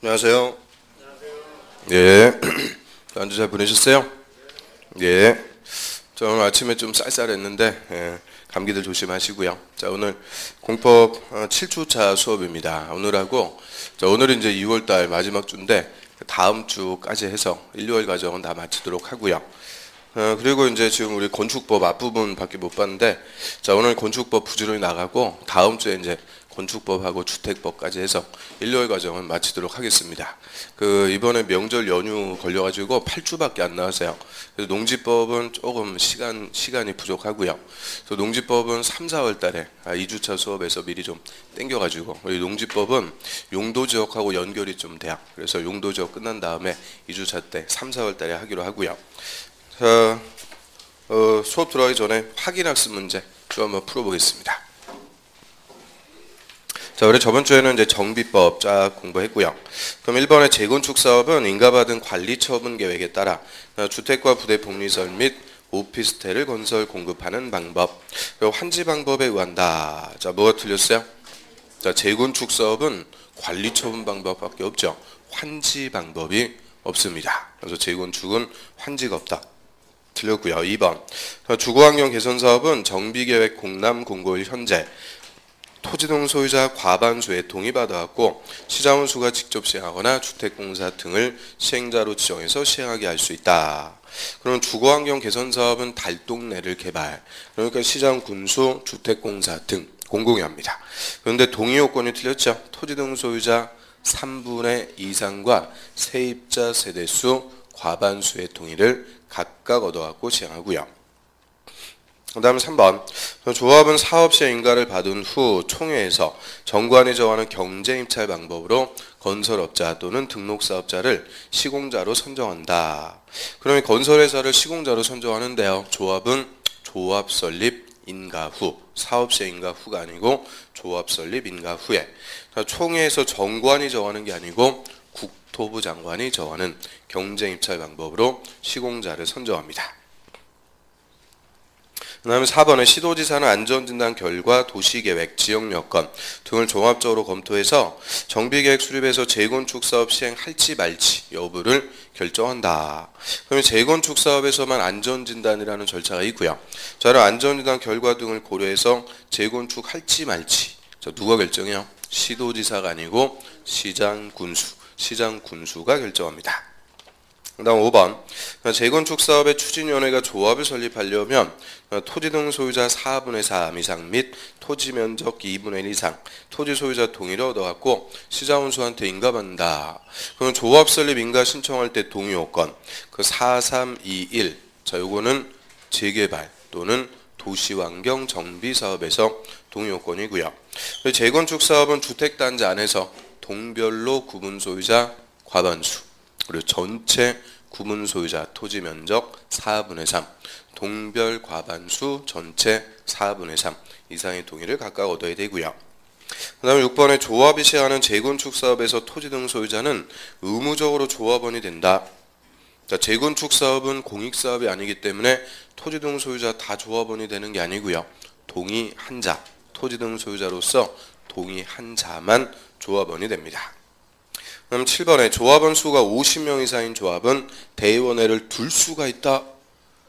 안녕하세요. 예. 안주 잘 보내셨어요? 예. 저 오늘 아침에 좀 쌀쌀했는데 감기들 조심하시고요. 자, 오늘 공법 7주차 수업입니다. 오늘하고 오늘은 이제 2월달 마지막 주인데 다음 주까지 해서 1, 2월 과정은 다 마치도록 하고요. 그리고 이제 지금 우리 건축법 앞부분밖에 못 봤는데, 자, 오늘 건축법 부지런히 나가고 다음 주에 이제 건축법하고 주택법까지 해서 1, 2월 과정은 마치도록 하겠습니다. 이번에 명절 연휴 걸려가지고 8주밖에 안 나왔어요. 그래서 농지법은 조금 시간이 부족하고요. 그래서 농지법은 3, 4월 달에 2주차 수업에서 미리 좀 땡겨가지고, 우리 농지법은 용도지역하고 연결이 좀 돼요. 그래서 용도지역 끝난 다음에 2주차 때 3, 4월 달에 하기로 하고요. 자, 수업 들어가기 전에 확인학습 문제 좀 한번 풀어보겠습니다. 자, 우리 저번 주에는 이제 정비법 쫙 공부했고요. 그럼 1번의 재건축 사업은 인가받은 관리 처분 계획에 따라 주택과 부대 복리설 및 오피스텔을 건설 공급하는 방법, 그리고 환지 방법에 의한다. 자, 뭐가 틀렸어요? 자, 재건축 사업은 관리 처분 방법밖에 없죠. 환지 방법이 없습니다. 그래서 재건축은 환지가 없다. 틀렸고요. 2번 주거환경 개선 사업은 정비계획 공람 공고일 현재 토지동 소유자 과반수의 동의받아왔고 시장원수가 직접 시행하거나 주택공사 등을 시행자로 지정해서 시행하게 할 수 있다. 그럼 주거환경 개선 사업은 달동네를 개발, 그러니까 시장군수, 주택공사 등 공공이 합니다. 그런데 동의요건이 틀렸죠. 토지동 소유자 3분의 2 이상과 세입자 세대수 과반수의 동의를 각각 얻어갖고 시행하고요. 그 다음에 3번 조합은 사업시행 인가를 받은 후 총회에서 정관이 정하는 경제입찰 방법으로 건설업자 또는 등록사업자를 시공자로 선정한다. 그러면 건설회사를 시공자로 선정하는데요. 조합은 조합 설립 인가 후, 사업시행 인가 후가 아니고 조합 설립 인가 후에, 총회에서 정관이 정하는 게 아니고 국토부 장관이 정하는 경제입찰 방법으로 시공자를 선정합니다. 그 다음에 4번에 시도지사는 안전진단 결과 도시계획, 지역여건 등을 종합적으로 검토해서 정비계획 수립해서 재건축 사업 시행할지 말지 여부를 결정한다. 그러면 재건축 사업에서만 안전진단이라는 절차가 있고요. 자, 안전진단 결과 등을 고려해서 재건축 할지 말지, 자, 누가 결정해요? 시도지사가 아니고 시장군수가 결정합니다. 그 다음 5번 재건축 사업의 추진위원회가 조합을 설립하려면 토지등 소유자 4분의 3 이상 및 토지면적 2분의 1 이상 토지 소유자 동의를 얻어갖고 시장원수한테 인가받는다. 그럼 조합 설립 인가 신청할 때 동의요건 4321, 자, 요거는 재개발 또는 도시환경 정비 사업에서 동의요건이고요. 재건축 사업은 주택단지 안에서 동별로 구분 소유자 과반수, 그리고 전체 구분 소유자 토지 면적 4분의 3, 동별 과반수 전체 4분의 3 이상의 동의를 각각 얻어야 되고요. 그 다음에 6번에 조합이 시행하는 재건축 사업에서 토지 등 소유자는 의무적으로 조합원이 된다. 자, 재건축 사업은 공익사업이 아니기 때문에 토지 등 소유자 다 조합원이 되는 게 아니고요. 동의한 자, 토지 등 소유자로서 동의한 자만 조합원이 됩니다. 그럼 7번에 조합원 수가 50명 이상인 조합은 대의원회를 둘 수가 있다.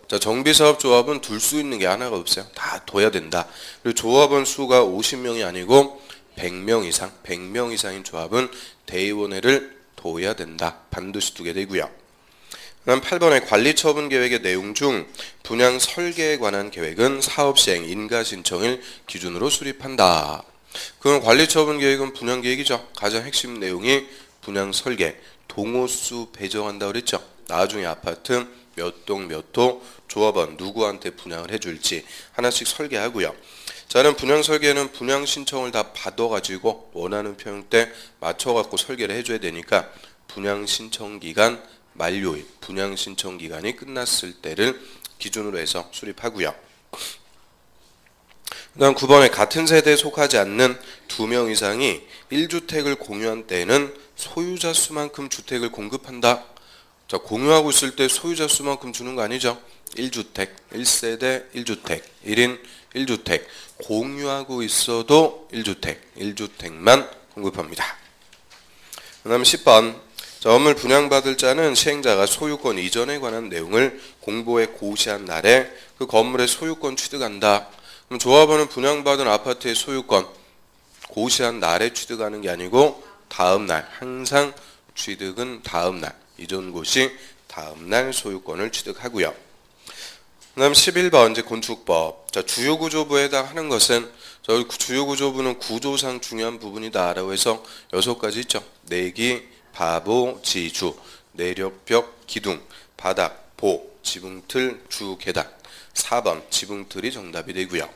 자, 정비사업 조합은 둘 수 있는 게 하나가 없어요. 다 둬야 된다. 그리고 조합원 수가 50명이 아니고 100명 이상인 조합은 대의원회를 둬야 된다. 반드시 두게 되고요. 그다음 8번에 관리처분 계획의 내용 중 분양 설계에 관한 계획은 사업시행 인가 신청일 기준으로 수립한다. 그럼 관리처분 계획은 분양 계획이죠. 가장 핵심 내용이 분양 설계, 동호수 배정한다고 그랬죠. 나중에 아파트 몇 동 몇 호 조합원 누구한테 분양을 해줄지 하나씩 설계하고요. 자는 분양 설계는 분양 신청을 다 받아가지고 원하는 평형대 맞춰갖고 설계를 해줘야 되니까 분양 신청 기간 만료일, 분양 신청 기간이 끝났을 때를 기준으로 해서 수립하고요. 그 다음 9번에 같은 세대에 속하지 않는 2명 이상이 1주택을 공유한 때에는 소유자 수만큼 주택을 공급한다. 자, 공유하고 있을 때 소유자 수만큼 주는 거 아니죠? 1주택, 1세대 1주택, 1인 1주택. 공유하고 있어도 1주택만 공급합니다. 그 다음에 10번. 업무를 분양받을 자는 시행자가 소유권 이전에 관한 내용을 공보에 고시한 날에 그 건물의 소유권 취득한다. 그럼 조합원은 분양받은 아파트의 소유권 고시한 날에 취득하는 게 아니고 다음 날, 항상 취득은 다음 날, 이전 고시 다음 날 소유권을 취득하고요. 그다음 11번 이제 건축법. 자, 주요구조부에 해당하는 것은 저희 주요구조부는 구조상 중요한 부분이다라고 해서 6가지 있죠. 내기, 바보, 지주, 내력벽, 기둥, 바닥, 보, 지붕틀, 주, 계단. 4번 지붕틀이 정답이 되고요.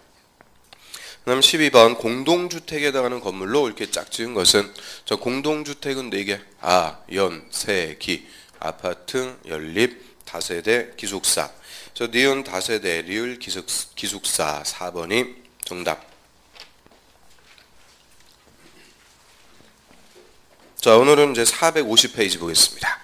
그다음 12번 공동주택에 해당하는 건물로 이렇게 짝 지은 것은 저 공동주택은 4개. 아, 연, 세, 기, 아파트, 연립, 다세대, 기숙사. 저 니은 다세대, 리을, 기숙사. 4번이 정답. 자, 오늘은 이제 450페이지 보겠습니다.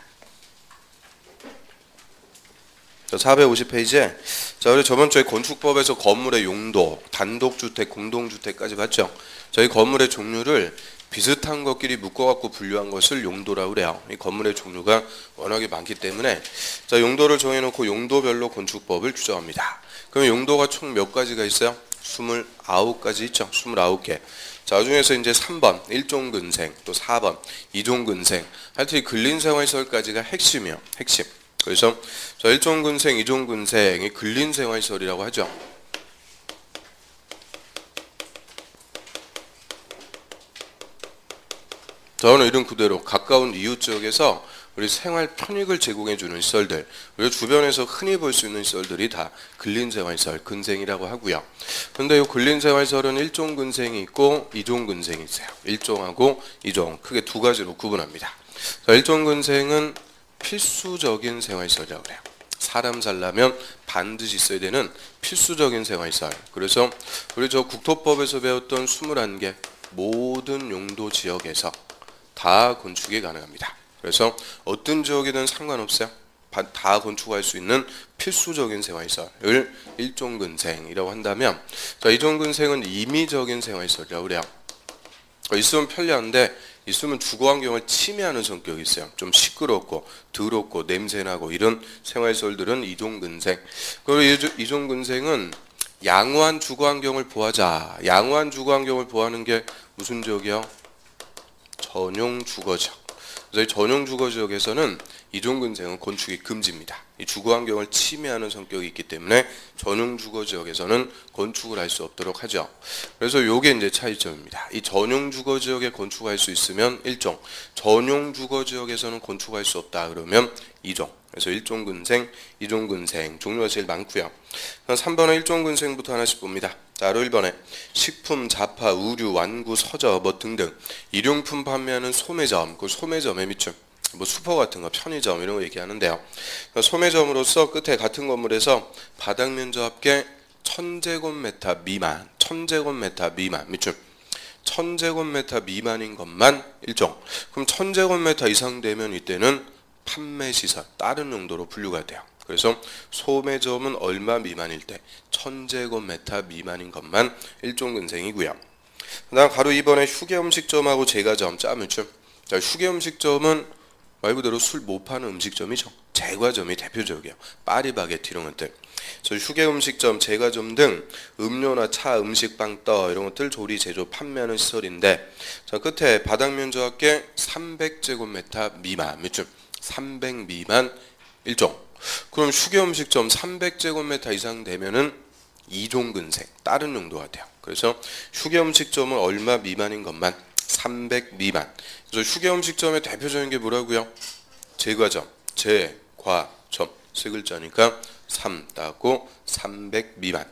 자, 450페이지에 자, 우리 저번 주에 건축법에서 건물의 용도, 단독주택, 공동주택까지 봤죠. 저희 건물의 종류를 비슷한 것끼리 묶어갖고 분류한 것을 용도라고 그래요. 이 건물의 종류가 워낙에 많기 때문에 자, 용도를 정해놓고 용도별로 건축법을 규정합니다. 그럼 용도가 총 몇 가지가 있어요? 29가지 있죠. 29개. 자, 중에서 이제 3번 일종근생, 또 4번 이종근생. 하여튼 이 근린생활시설까지가 핵심이에요. 핵심. 그래서 저 일종근생, 이종근생이 근린생활시설이라고 하죠. 저는 이런 그대로 가까운 이웃 지역에서 우리 생활 편익을 제공해주는 시설들, 우리 주변에서 흔히 볼 수 있는 시설들이 다 근린생활시설, 근생이라고 하고요. 그런데 이 근린생활시설은 일종근생이 있고 이종근생이 있어요. 일종하고 이종, 크게 2가지로 구분합니다. 일종근생은 필수적인 생활시설이라고 그래요. 사람 살려면 반드시 있어야 되는 필수적인 생활시설. 그래서 우리 저 국토법에서 배웠던 21개 모든 용도 지역에서 다 건축이 가능합니다. 그래서 어떤 지역이든 상관없어요. 다 건축할 수 있는 필수적인 생활시설을 일종근생이라고 한다면 자, 이종근생은 임의적인 생활시설이라고 그래요. 있으면 편리한데 있으면 주거환경을 침해하는 성격이 있어요. 좀 시끄럽고 더럽고 냄새나고 이런 생활시설들은 이종근생. 그리고 이종근생은 양호한 주거환경을 보호하자. 양호한 주거환경을 보호하는 게 무슨 지역이요? 전용주거지역. 그래서 이 전용주거지역에서는 이종근생은 건축이 금지입니다. 이 주거환경을 침해하는 성격이 있기 때문에 전용주거지역에서는 건축을 할 수 없도록 하죠. 그래서 이게 이제 차이점입니다. 이 전용주거지역에 건축할 수 있으면 1종, 전용주거지역에서는 건축할 수 없다 그러면 2종. 그래서 일종근생, 이종근생 종류가 제일 많고요. 3번은 일종근생부터 하나씩 봅니다. 자, 1번에 식품, 잡화, 의류, 완구, 서적 뭐 등등 일용품 판매하는 소매점, 그 소매점의 밑줄 뭐 슈퍼 같은 거, 편의점 이런 거 얘기하는데요. 소매점으로서 끝에 같은 건물에서 바닥 면적 합계 1000제곱미터 미만, 1000제곱미터 미만 밑줄 1000제곱미터 미만인 것만 1종. 그럼 1000제곱미터 이상 되면 이때는 판매시설, 다른 용도로 분류가 돼요. 그래서 소매점은 얼마 미만일 때 1000제곱미터 미만인 것만 일종근생이고요. 그 다음 가로 2번에 휴게음식점하고 제과점 짜면죠. 자, 휴게음식점은 말 그대로 술 못 파는 음식점이죠. 제과점이 대표적이에요. 파리바게트 이런 것들. 그래서 휴게음식점, 제과점 등 음료나 차, 음식, 빵, 떡 이런 것들 조리, 제조, 판매하는 시설인데 자, 끝에 바닥 면적 합계 300제곱미터 미만 밑줄 300 미만 1종. 그럼 휴게음식점 300제곱미터 이상 되면은 2종근생, 다른 용도가 돼요. 그래서 휴게음식점은 얼마 미만인 것만 300 미만. 그래서 휴게음식점의 대표적인 게 뭐라고요? 제과점, 제과점 세 글자니까 3 따고 300 미만.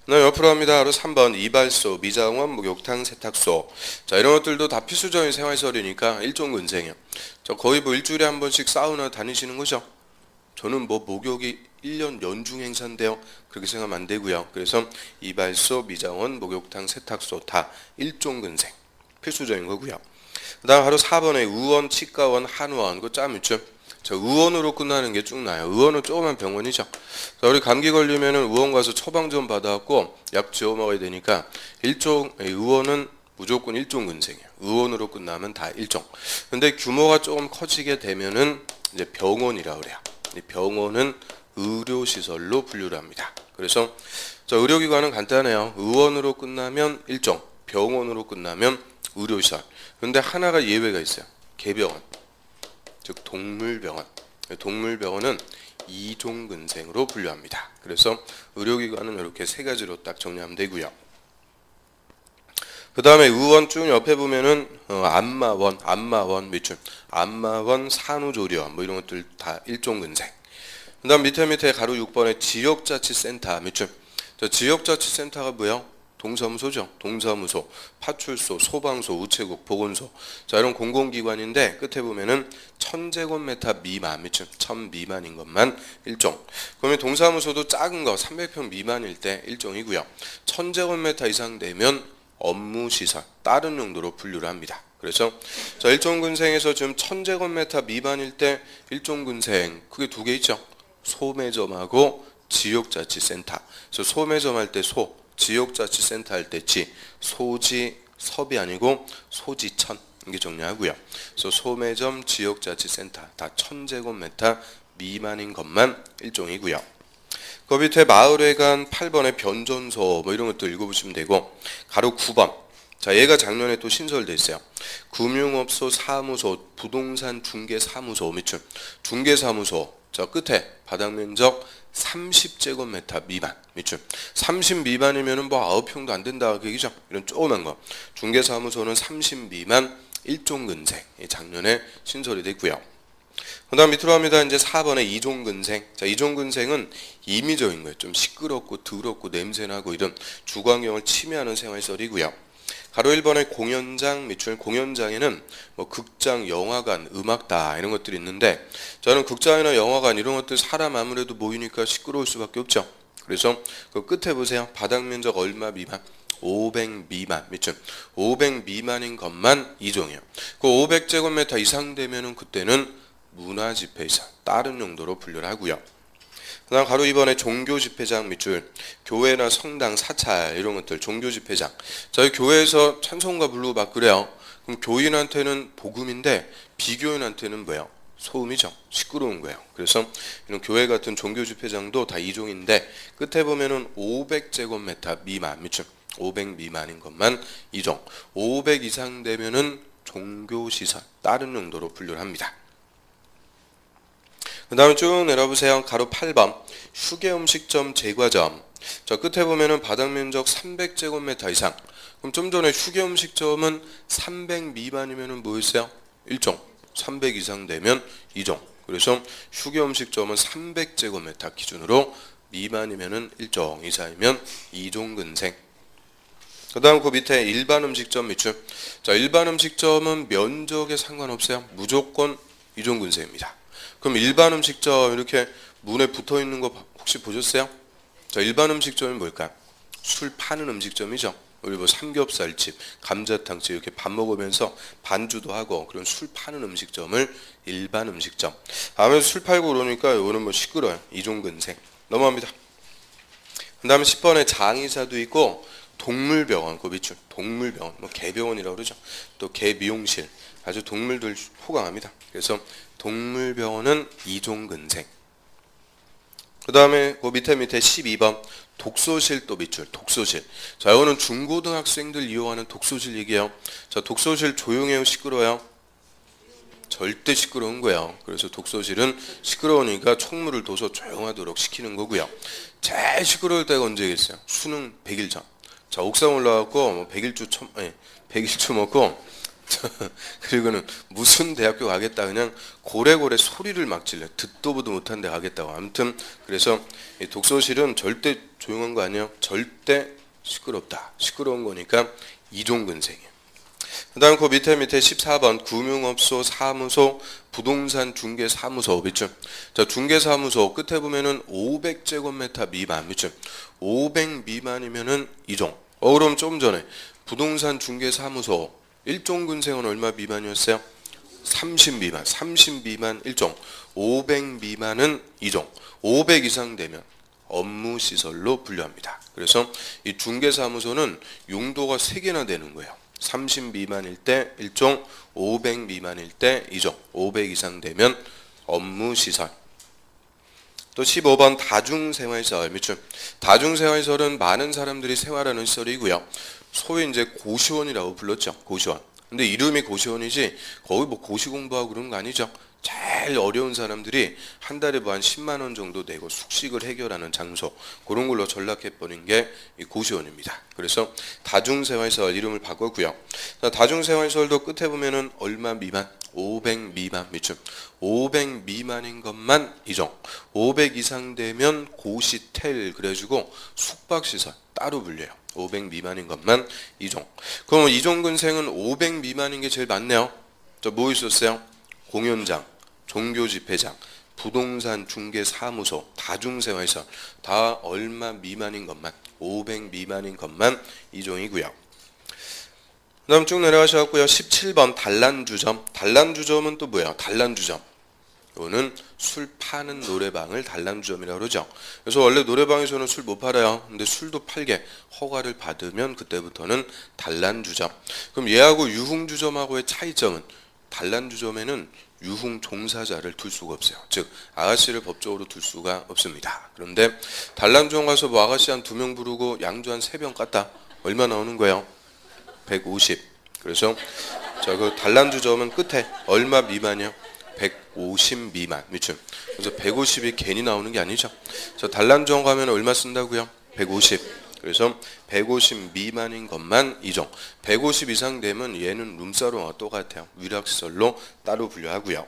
네, 옆으로 갑니다. 바로 3번 이발소, 미장원, 목욕탕, 세탁소. 자, 이런 것들도 다 필수적인 생활시설이니까 일종근생이에요. 저 거의 뭐 일주일에 한 번씩 사우나 다니시는 거죠? 저는 뭐 목욕이 1년 연중 행사인데요. 그렇게 생각하면 안 되고요. 그래서 이발소, 미장원, 목욕탕, 세탁소 다 일종근생 필수적인 거고요. 그 다음 바로 4번에 의원, 치과원, 한의원 그거 짜면죠. 자, 의원으로 끝나는 게 쭉 나요. 의원은 조그만 병원이죠. 자, 우리 감기 걸리면은 의원 가서 처방 좀 받아갖고 약 지어 먹어야 되니까 일종 의원은 무조건 일종 근생이에요. 의원으로 끝나면 다 일종. 근데 규모가 조금 커지게 되면은 이제 병원이라고 그래요. 이 병원은 의료시설로 분류를 합니다. 그래서 의료기관은 간단해요. 의원으로 끝나면 일종, 병원으로 끝나면 의료시설. 근데 하나가 예외가 있어요. 개병원, 즉 동물병원. 동물병원은 이종근생으로 분류합니다. 그래서 의료기관은 이렇게 세 가지로 딱 정리하면 되고요. 그 다음에 의원 쭉 옆에 보면은 안마원 밑줄, 안마원, 산후조리원 뭐 이런 것들 다 일종근생. 그 다음 밑에 가로 6번에 지역자치센터 밑줄. 지역자치센터가 뭐예요? 동사무소죠. 동사무소, 파출소, 소방서, 우체국, 보건소. 자, 이런 공공기관인데 끝에 보면은 1000제곱미터 미만 밑줄, 1000 미만인 것만 일종. 그러면 동사무소도 작은 거 300평 미만일 때 일종이고요. 1000제곱미터 이상 되면 업무시설, 다른 용도로 분류를 합니다. 그래서 일종근생에서 지금 1000제곱미터 미만일 때 일종근생 그게 두 개 있죠. 소매점하고 지역자치센터. 그래서 소매점 할 때 소, 지역자치센터 할 때 지, 소지 섭이 아니고 소지천 이게 정리하고요. 그래서 소매점, 지역자치센터 다 1000제곱미터 미만인 것만 일종이고요. 그 밑에 마을회관 8번에 변전소 뭐 이런 것도 읽어보시면 되고 가로 9번. 자, 얘가 작년에 또 신설돼 있어요. 금융업소, 사무소, 부동산 중개사무소 밑줄. 중개사무소 저 끝에 바닥면적 30제곱미터 미만 밑줄. 30 미만이면은 뭐 9평도 안 된다 그 얘기죠. 이런 조그만 거. 중개사무소는 30 미만 일종근생. 작년에 신설이 됐고요. 그 다음 밑으로 갑니다. 이제 4번에 이종근생. 자, 이종근생은 임의적인 거예요. 좀 시끄럽고 더럽고 냄새나고 이런 주거환경을 침해하는 생활시설이고요. 가로 1번에 공연장 밑줄. 공연장에는 뭐 극장, 영화관, 음악다 이런 것들이 있는데 저는 극장이나 영화관 이런 것들 사람 아무래도 모이니까 시끄러울 수밖에 없죠. 그래서 그 끝에 보세요. 바닥 면적 얼마 미만? 500 미만 밑줄. 500 미만인 것만 이종이에요. 그 500제곱미터 이상 되면은 그때는 문화집회시설, 다른 용도로 분류를 하고요. 그 다음 가로 2번에 종교집회장 밑줄. 교회나 성당, 사찰 이런 것들 종교집회장. 저희 교회에서 찬송가 부르고 막 그래요. 그럼 교인한테는 복음인데 비교인한테는 뭐예요? 소음이죠. 시끄러운 거예요. 그래서 이런 교회 같은 종교집회장도 다 이종인데 끝에 보면은 500제곱미터 미만 밑줄. 500 미만인 것만 이종. 500 이상 되면은 종교시설, 다른 용도로 분류를 합니다. 그 다음에 쭉 내려보세요. 가로 8번 휴게음식점, 제과점. 저 끝에 보면은 바닥면적 300제곱미터 이상. 그럼 좀 전에 휴게음식점은 300 미만이면은 뭐였어요? 일종. 300 이상 되면 이종. 그래서 휴게음식점은 300제곱미터 기준으로 미만이면은 일종, 이상이면 이종근생. 그 다음 그 밑에 일반 음식점 밑줄. 자, 일반 음식점은 면적에 상관없어요. 무조건 이종근생입니다. 그럼 일반 음식점 이렇게 문에 붙어 있는 거 혹시 보셨어요? 자, 일반 음식점이 뭘까요? 술 파는 음식점이죠. 우리 뭐 삼겹살집, 감자탕집 이렇게 밥 먹으면서 반주도 하고 그런 술 파는 음식점을 일반 음식점. 아무래도 술 팔고 그러니까 이거는 뭐 시끄러워요. 이종근생. 넘어갑니다. 그 다음에 10번에 장의사도 있고 동물병원, 그 밑줄. 동물병원, 뭐 개병원이라고 그러죠. 또 개미용실. 아주 동물들 호강합니다. 그래서 동물병원은 이종근생. 그 다음에 그 밑에 12번 독서실 또 밑줄. 독서실. 자, 이거는 중고등학생들 이용하는 독서실 얘기예요. 자, 독서실 조용해요, 시끄러워요? 절대 시끄러운 거예요. 그래서 독서실은 시끄러우니까 총무를 둬서 조용하도록 시키는 거고요. 제일 시끄러울 때가 언제겠어요? 수능 100일 전. 자, 옥상 올라가고 뭐 100일주 먹고 그리고는 무슨 대학교 가겠다 그냥 고래고래 소리를 막 질러. 듣도 보도 못한 데 가겠다고. 아무튼 그래서 이 독서실은 절대 조용한 거 아니에요. 절대 시끄럽다. 시끄러운 거니까 이종근생이에요. 그 다음 그 밑에 14번 금융업소, 사무소, 부동산 중개사무소 밑줄. 자, 중개사무소 끝에 보면은 500제곱미터 미만 밑줄. 500 미만이면은 이종. 그럼 조금 전에 부동산 중개사무소 일종근생은 얼마 미만이었어요? 30 미만. 30 미만 일종. 500 미만은 이종. 500 이상 되면 업무시설로 분류합니다. 그래서 이 중개사무소는 용도가 3개나 되는 거예요. 30 미만일 때 1종, 500 미만일 때 2종, 500 이상 되면 업무시설. 또 15번 다중생활시설 밑줄. 다중생활시설은 많은 사람들이 생활하는 시설이고요. 소위 이제 고시원이라고 불렀죠. 고시원. 근데 이름이 고시원이지 거기 뭐 고시 공부하고 그런 거 아니죠. 제일 어려운 사람들이 한 달에 뭐 한 10만 원 정도 내고 숙식을 해결하는 장소, 그런 걸로 전락해버린 게 이 고시원입니다. 그래서 다중생활시설 이름을 바꿨고요. 다중생활시설도 끝에 보면은 얼마 미만? 500 미만 밑줄. 500 미만인 것만 이종. 500 이상 되면 고시텔 그래가지고 숙박시설 따로 불려요. 500 미만인 것만 이종. 그럼 이종근생은 500 미만인 게 제일 많네요. 저 뭐 있었어요? 공연장, 종교집회장, 부동산 중개사무소, 다중생활시설 다 얼마 미만인 것만 500 미만인 것만 이종이고요. 그 다음 쭉 내려가셔갖고요. 17번 단란주점. 단란주점은 또 뭐예요? 단란주점. 이거는 술 파는 노래방을 단란주점이라고 그러죠. 그래서 원래 노래방에서는 술 못 팔아요. 근데 술도 팔게 허가를 받으면 그때부터는 단란주점. 그럼 얘하고 유흥주점하고의 차이점은 단란주점에는 유흥 종사자를 둘 수가 없어요. 즉 아가씨를 법적으로 둘 수가 없습니다. 그런데 단란주점 가서 뭐 아가씨 한 2명 부르고 양주 한 3병 깠다. 얼마 나오는 거예요? 150. 그래서 자, 그 단란주점은 끝에 얼마 미만이요? 150 미만 밑줄. 그래서 150이 괜히 나오는 게 아니죠. 저 단란주점 가면 얼마 쓴다고요? 150. 그래서 150 미만인 것만 이종. 150 이상 되면 얘는 룸사롱과 똑같아요. 위락시설로 따로 분류하고요.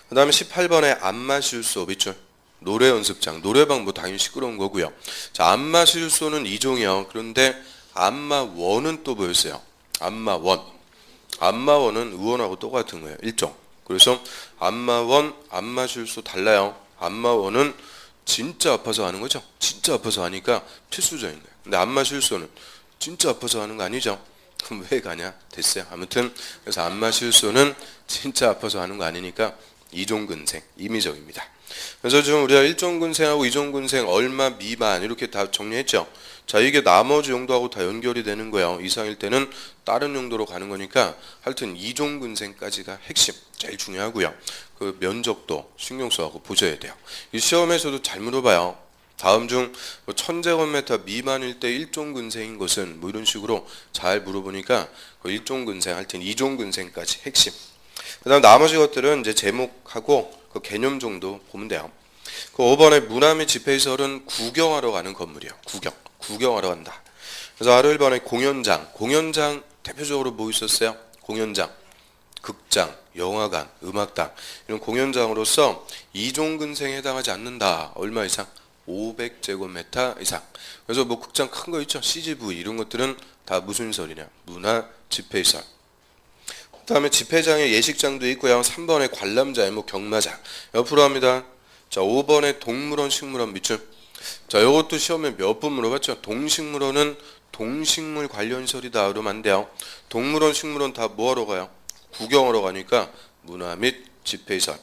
그 다음에 18번에 안마실소 밑줄. 노래 연습장. 노래방 뭐 당연히 시끄러운 거고요. 자, 안마실소는 이종이요. 그런데 안마원은 또 뭐였어요? 안마원. 안마원은 의원하고 똑같은 거예요. 일종. 그래서 안마원, 안마실소 달라요. 안마원은 진짜 아파서 하는 거죠. 진짜 아파서 하니까 필수적인 거예요. 근데 안마실소는 진짜 아파서 하는 거 아니죠. 그럼 왜 가냐? 됐어요. 아무튼 그래서 안마실소는 진짜 아파서 하는 거 아니니까 이종근생, 임의적입니다. 그래서 지금 우리가 1종근생하고 2종근생 얼마 미만 이렇게 다 정리했죠. 자, 이게 나머지 용도하고 다 연결이 되는 거예요. 이상일 때는 다른 용도로 가는 거니까 하여튼 2종근생까지가 핵심, 제일 중요하고요. 그 면적도 신경 써갖고 보셔야 돼요. 이 시험에서도 잘 물어봐요. 다음 중 1000제곱미터 미만일 때 1종근생인 것은 뭐 이런 식으로 잘 물어보니까 그 1종근생, 하여튼 2종근생까지 핵심. 그 다음 나머지 것들은 이제 제목하고 그 개념 정도 보면 돼요. 그 5번에 문화 및 집회시설은 구경하러 가는 건물이에요. 구경하러 간다. 그래서 아래 1번에 공연장. 공연장 대표적으로 뭐 있었어요? 공연장, 극장, 영화관, 음악당 이런 공연장으로서 2종근생에 해당하지 않는다. 얼마 이상? 500제곱미터 이상. 그래서 뭐 극장 큰 거 있죠? CGV 이런 것들은 다 무슨 시설이냐? 문화 집회시설. 그 다음에 집회장에 예식장도 있고요. 3번에 관람자, 뭐 경마장. 옆으로 합니다. 자, 5번에 동물원, 식물원 밑줄. 자, 이것도 시험에 몇 번 물어봤죠. 동식물원은 동식물 관련 시설이다 그러면 안 돼요. 동물원, 식물원 다 뭐하러 가요? 구경하러 가니까 문화 및 집회시설.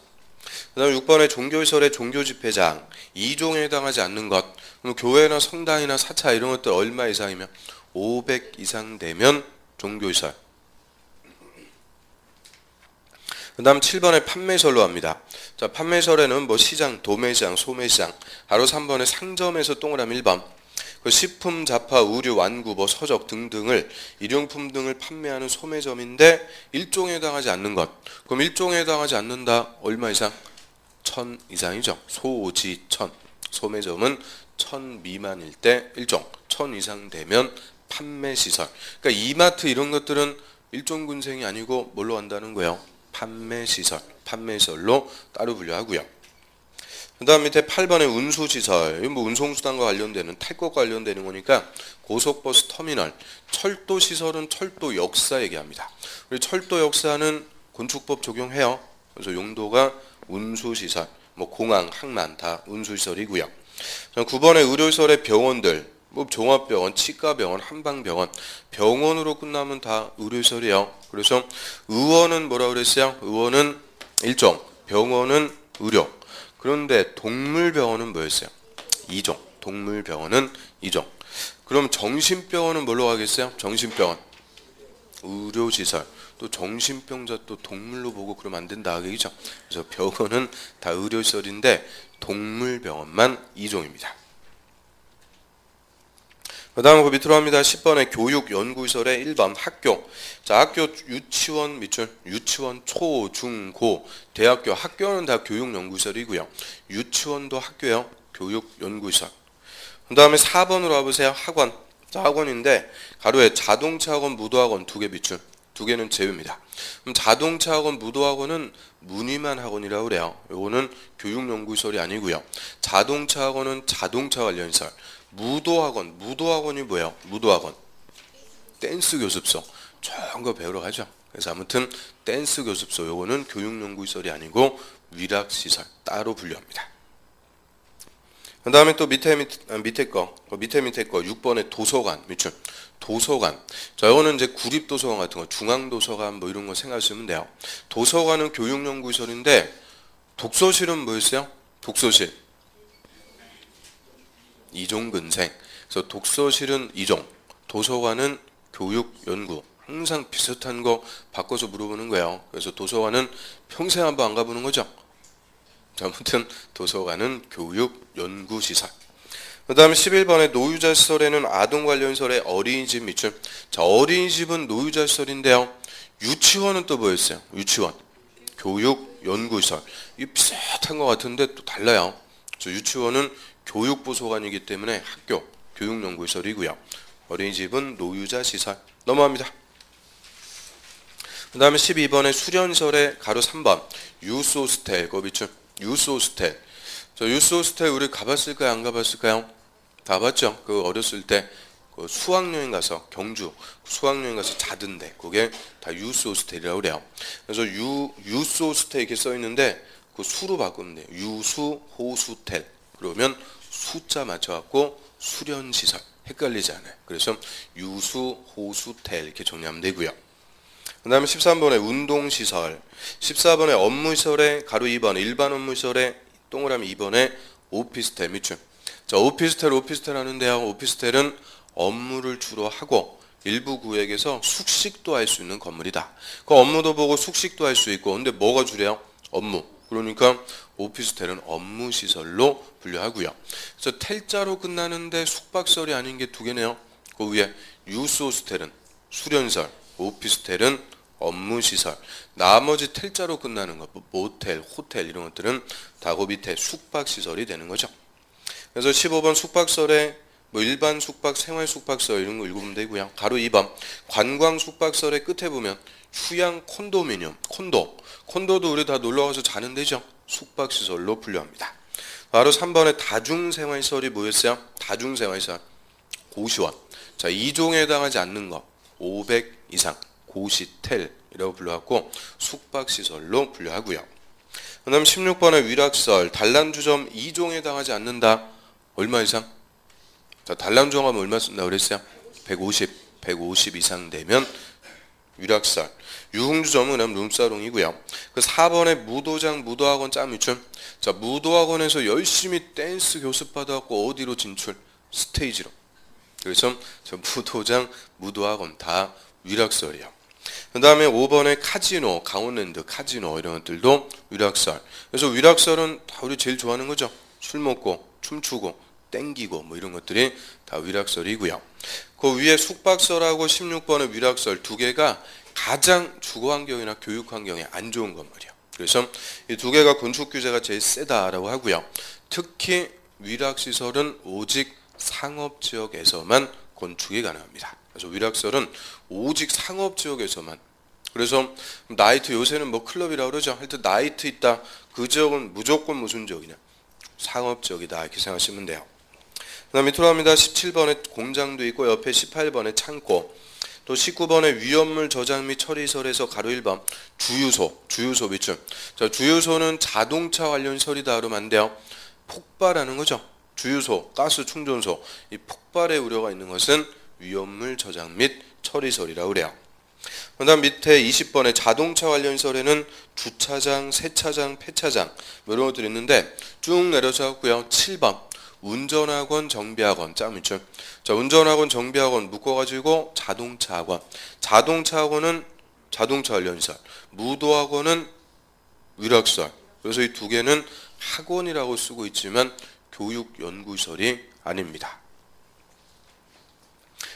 그 다음에 6번에 종교시설의 종교집회장 2종에 해당하지 않는 것. 그럼 교회나 성당이나 사찰 이런 것들 얼마 이상이면 500 이상 되면 종교시설. 그 다음 7번에 판매시설로 합니다. 자, 판매시설에는 뭐 시장, 도매시장, 소매시장. 바로 3번에 상점에서 동그라미 1번. 그 식품, 잡화, 의류, 완구, 뭐 서적 등등을 일용품 등을 판매하는 소매점인데 1종에 해당하지 않는 것. 그럼 1종에 해당하지 않는다. 얼마 이상? 1000 이상이죠. 소지 1000. 소매점은 1000 미만일 때 1종. 1000 이상 되면 판매시설. 그러니까 이마트 이런 것들은 1종근생이 아니고 뭘로 한다는 거예요? 판매시설. 판매시설로 따로 분류하고요. 그 다음 밑에 8번에 운수시설. 이건 뭐 운송수단과 관련되는 탈 것과 관련되는 거니까 고속버스 터미널. 철도시설은 철도 역사 얘기합니다. 우리 철도 역사는 건축법 적용해요. 그래서 용도가 운수시설. 뭐 공항, 항만 다 운수시설이고요. 9번에 의료시설의 병원들. 뭐 종합병원, 치과병원, 한방병원. 병원으로 끝나면 다 의료시설이에요. 그래서 의원은 뭐라 그랬어요? 의원은 일종, 병원은 의료. 그런데 동물병원은 뭐였어요? 2종. 동물병원은 2종. 그럼 정신병원은 뭘로 가겠어요? 정신병원. 의료시설. 또 정신병자 또 동물로 보고 그러면 안 된다 그죠? 그래서 병원은 다 의료시설인데 동물병원만 2종입니다. 그 다음 그 밑으로 합니다. 10번에 교육연구시설의 1번 학교. 자, 학교 유치원 밑줄, 유치원 초, 중, 고, 대학교, 학교는 다 교육연구시설이고요. 유치원도 학교요. 교육연구시설. 그 다음에 4번으로 와보세요. 학원. 자, 학원인데 가로에 자동차 학원, 무도학원 2개 밑줄. 2개는 제외입니다. 그럼 자동차 학원, 무도학원은 문의만 학원이라고 그래요. 요거는 교육연구시설이 아니고요. 자동차 학원은 자동차 관련 시설. 무도학원, 무도학원이 뭐예요? 무도학원. 댄스 교습소. 좋은 거 배우러 가죠. 그래서 아무튼 댄스 교습소 요거는 교육연구시설이 아니고 위락시설 따로 분류합니다. 그 다음에 또 밑에 거 6번에 도서관 밑줄. 도서관. 자, 이거는 이제 구립도서관 같은 거, 중앙도서관 뭐 이런 거 생각하시면 돼요. 도서관은 교육연구시설인데 독서실은 뭐였어요? 독서실. 2종 근생. 그래서 독서실은 2종, 도서관은 교육연구. 항상 비슷한 거 바꿔서 물어보는 거예요. 그래서 도서관은 평생 한번 안 가보는 거죠. 자, 아무튼 도서관은 교육연구시설. 그 다음에 11번에 노유자 시설에는 아동 관련 시설의 어린이집 밑줄. 자, 어린이집은 노유자 시설인데요. 유치원은 또 뭐였어요? 유치원. 교육연구시설. 이 비슷한 것 같은데 또 달라요. 유치원은 교육부소관이기 때문에 학교, 교육연구시설이고요. 어린이집은 노유자 시설. 넘어갑니다. 그 다음에 12번에 수련시설의 가로 3번 유스호스텔. 그 밑줄. 유스호스텔. 저 유스호스텔 우리 가봤을까요? 안 가봤을까요? 다 봤죠? 그 어렸을 때 그 수학여행 가서 경주 수학여행 가서 자던데 그게 다 유스호스텔이라고 그래요. 그래서 유스호스텔 이렇게 써 있는데 그 수로 바꾸면 돼요. 유수호스텔. 그러면 숫자 맞춰갖고 수련시설. 헷갈리지 않아요. 그래서 유수호스텔 이렇게 정리하면 되고요. 그 다음에 13번에 운동시설. 14번에 업무시설에 가로 2번 일반 업무시설에 동그라미 2번에 오피스텔 밑줄. 자, 오피스텔 하는데요. 오피스텔은 업무를 주로 하고 일부 구역에서 숙식도 할 수 있는 건물이다. 그 업무도 보고 숙식도 할 수 있고 근데 뭐가 주래요? 업무. 그러니까 오피스텔은 업무시설로 분류하고요. 그래서 텔자로 끝나는데 숙박시설이 아닌 게 2개네요. 그 위에 유스호스텔은 수련시설, 오피스텔은 업무시설. 나머지 텔자로 끝나는 거, 모텔, 호텔 이런 것들은 다 그 밑에 숙박시설이 되는 거죠. 그래서 15번 숙박시설에 뭐 일반 숙박, 생활 숙박시설 이런 거 읽으면 되고요. 가로 2번 관광 숙박시설의 끝에 보면 휴양 콘도미니엄, 콘도도 우리 다 놀러가서 자는 데죠. 숙박시설로 분류합니다. 바로 3번에 다중생활시설이 뭐였어요? 다중생활시설 고시원. 자, 2종에 해당하지 않는 거 500 이상 고시텔이라고 불러갖고 숙박시설로 분류하고요. 그 다음 16번에 위락시설 단란주점 2종에 해당하지 않는다. 얼마 이상? 자, 단란주점 하면 얼마 쓴다고 그랬어요? 150 이상 되면 위락시설. 유흥주점은 그냥 룸사롱이고요. 그 4번에 무도장, 무도학원 짬미출. 자, 무도학원에서 열심히 댄스 교습 받아갖고 어디로 진출? 스테이지로. 그래서 저 무도장, 무도학원 다 위락시설이에요. 그 다음에 5번에 카지노, 강원랜드 카지노 이런 것들도 위락시설. 그래서 위락시설은 다 우리 제일 좋아하는 거죠. 술 먹고 춤추고 땡기고 뭐 이런 것들이 다 위락시설이고요. 그 위에 숙박시설하고 16번의 위락시설 2개가 가장 주거환경이나 교육환경에 안 좋은 건물이에요. 그래서 이 2개가 건축규제가 제일 세다라고 하고요. 특히 위락시설은 오직 상업지역에서만 건축이 가능합니다. 그래서 위락시설은 오직 상업지역에서만. 그래서 나이트 요새는 뭐 클럽이라고 그러죠. 하여튼 나이트 있다. 그 지역은 무조건 무슨 지역이냐? 상업지역이다. 이렇게 생각하시면 돼요. 그 다음 밑으로 갑니다. 17번에 공장도 있고 옆에 18번에 창고. 또 19번에 위험물 저장 및 처리시설에서 가로 1번 주유소 밑줄. 자, 주유소는 자동차 관련 시설이다 그러면 안 돼요. 폭발하는 거죠. 주유소, 가스 충전소. 이 폭발의 우려가 있는 것은 위험물 저장 및 처리시설이라고 그래요. 그 다음 밑에 20번에 자동차 관련 시설에는 주차장, 세차장, 폐차장 뭐 이런 것들이 있는데 쭉 내려서 갔고요. 7번 운전학원, 정비학원 짝 밑줄. 자, 운전학원, 정비학원 묶어가지고 자동차학원. 자동차학원은 자동차 관련시설. 무도학원은 위락시설. 그래서 이 두 개는 학원이라고 쓰고 있지만 교육연구시설이 아닙니다.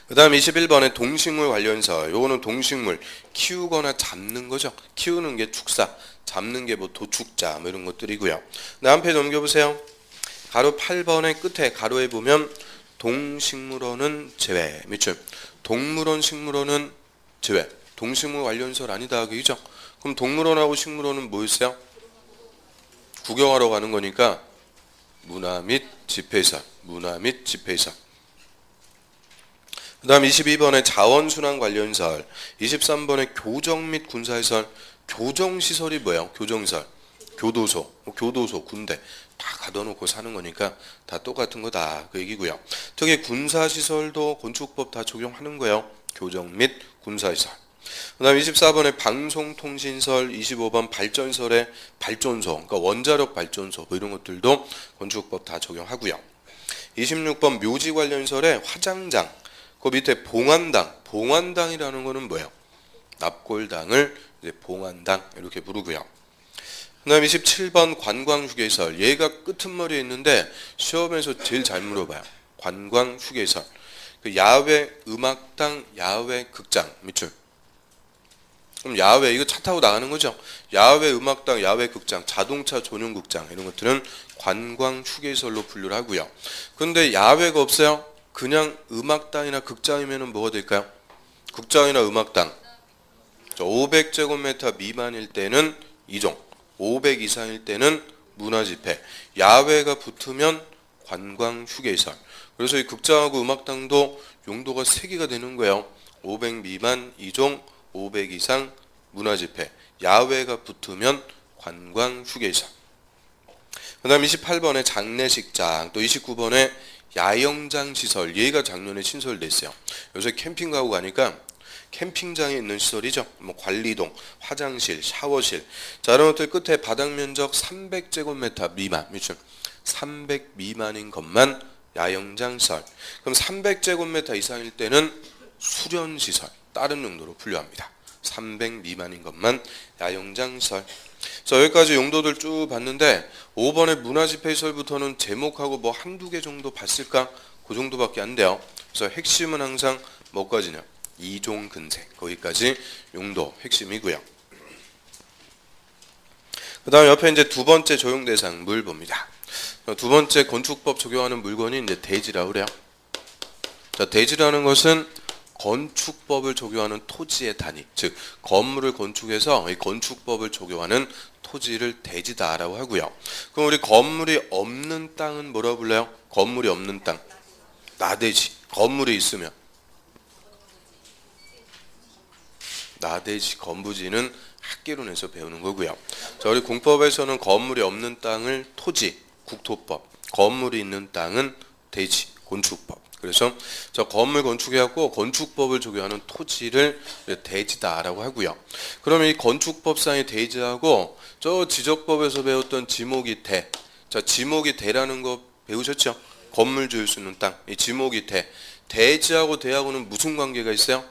그 다음 21번에 동식물 관련시설. 요거는 동식물 키우거나 잡는 거죠. 키우는 게 축사, 잡는 게 뭐 도축자 뭐 이런 것들이고요. 다음 페이지 넘겨보세요. 가로 8번의 끝에 가로에 보면 동식물원은 제외. 밑줄. 동물원, 식물원은 제외. 동식물 관련시설 아니다. 그죠? 그럼 동물원하고 식물원은 뭐였어요? 구경하러 가는 거니까 문화 및 집회시설. 문화 및 집회시설. 그 다음 22번에 자원순환 관련시설. 23번에 교정 및 군사시설. 교정시설이 뭐예요? 교정시설. 교도소, 교도소, 군대 다 가둬놓고 사는 거니까 다 똑같은 거다 그 얘기고요. 특히 군사시설도 건축법 다 적용하는 거예요. 교정 및 군사시설. 그 다음 24번에 방송통신시설, 25번 발전시설의 발전소, 그러니까 원자력 발전소 뭐 이런 것들도 건축법 다 적용하고요. 26번 묘지 관련시설의 화장장, 그 밑에 봉안당, 봉안당이라는 거는 뭐예요? 납골당을 이제 봉안당 이렇게 부르고요. 그 다음 27번 관광휴게시설, 얘가 끄트머리에 있는데 시험에서 제일 잘 물어봐요. 관광휴게시설, 그 야외 음악당, 야외 극장 밑줄. 그럼 야외 이거 차 타고 나가는 거죠. 야외 음악당, 야외 극장, 자동차 전용 극장 이런 것들은 관광 휴게시설로 분류를 하고요. 그런데 야외가 없어요. 그냥 음악당이나 극장이면은 뭐가 될까요? 극장이나 음악당 500제곱미터 미만일 때는 이종, 500 이상일 때는 문화집회, 야외가 붙으면 관광 휴게시설. 그래서 이 극장하고 음악당도 용도가 3개가 되는 거예요. 500 미만 이종, 500 이상 문화집회, 야외가 붙으면 관광 휴게시설. 그 다음 28번에 장례식장, 또 29번에 야영장 시설, 얘가 작년에 신설됐어요. 요새 캠핑 가고 가니까 캠핑장에 있는 시설이죠. 뭐 관리동, 화장실, 샤워실. 자, 이런 것들 끝에 바닥 면적 300제곱미터 미만, 300 미만인 것만 야영장 시설. 그럼 300제곱미터 이상일 때는 수련 시설, 다른 용도로 분류합니다. 300 미만인 것만 야영장 시설. 자, 여기까지 용도들 쭉 봤는데 5번의 문화집회시설부터는 제목하고 뭐 한두 개 정도 봤을까? 그 정도밖에 안 돼요. 그래서 핵심은 항상 뭐까지냐? 이종 근세. 거기까지 용도 핵심이고요. 그 다음 옆에 이제 두 번째 적용 대상 물 봅니다. 두 번째 건축법 적용하는 물건이 이제 대지라고 그래요. 자, 대지라는 것은 건축법을 적용하는 토지의 단위, 즉 건물을 건축해서 이 건축법을 적용하는 토지를 대지다라고 하고요. 그럼 우리 건물이 없는 땅은 뭐라고 불러요? 건물이 없는 땅, 나대지. 건물이 있으면 나대지, 건부지는 학개론에서 배우는 거고요. 자, 우리 공법에서는 건물이 없는 땅을 토지, 국토법, 건물이 있는 땅은 대지, 건축법. 그래서 저 건물 건축해갖고 건축법을 적용하는 토지를 대지다라고 하고요. 그러면 이 건축법상의 대지하고 저 지적법에서 배웠던 지목이 대. 자, 지목이 대라는 거 배우셨죠? 건물 지을 수 있는 땅. 이 지목이 대. 대지하고 대하고는 무슨 관계가 있어요?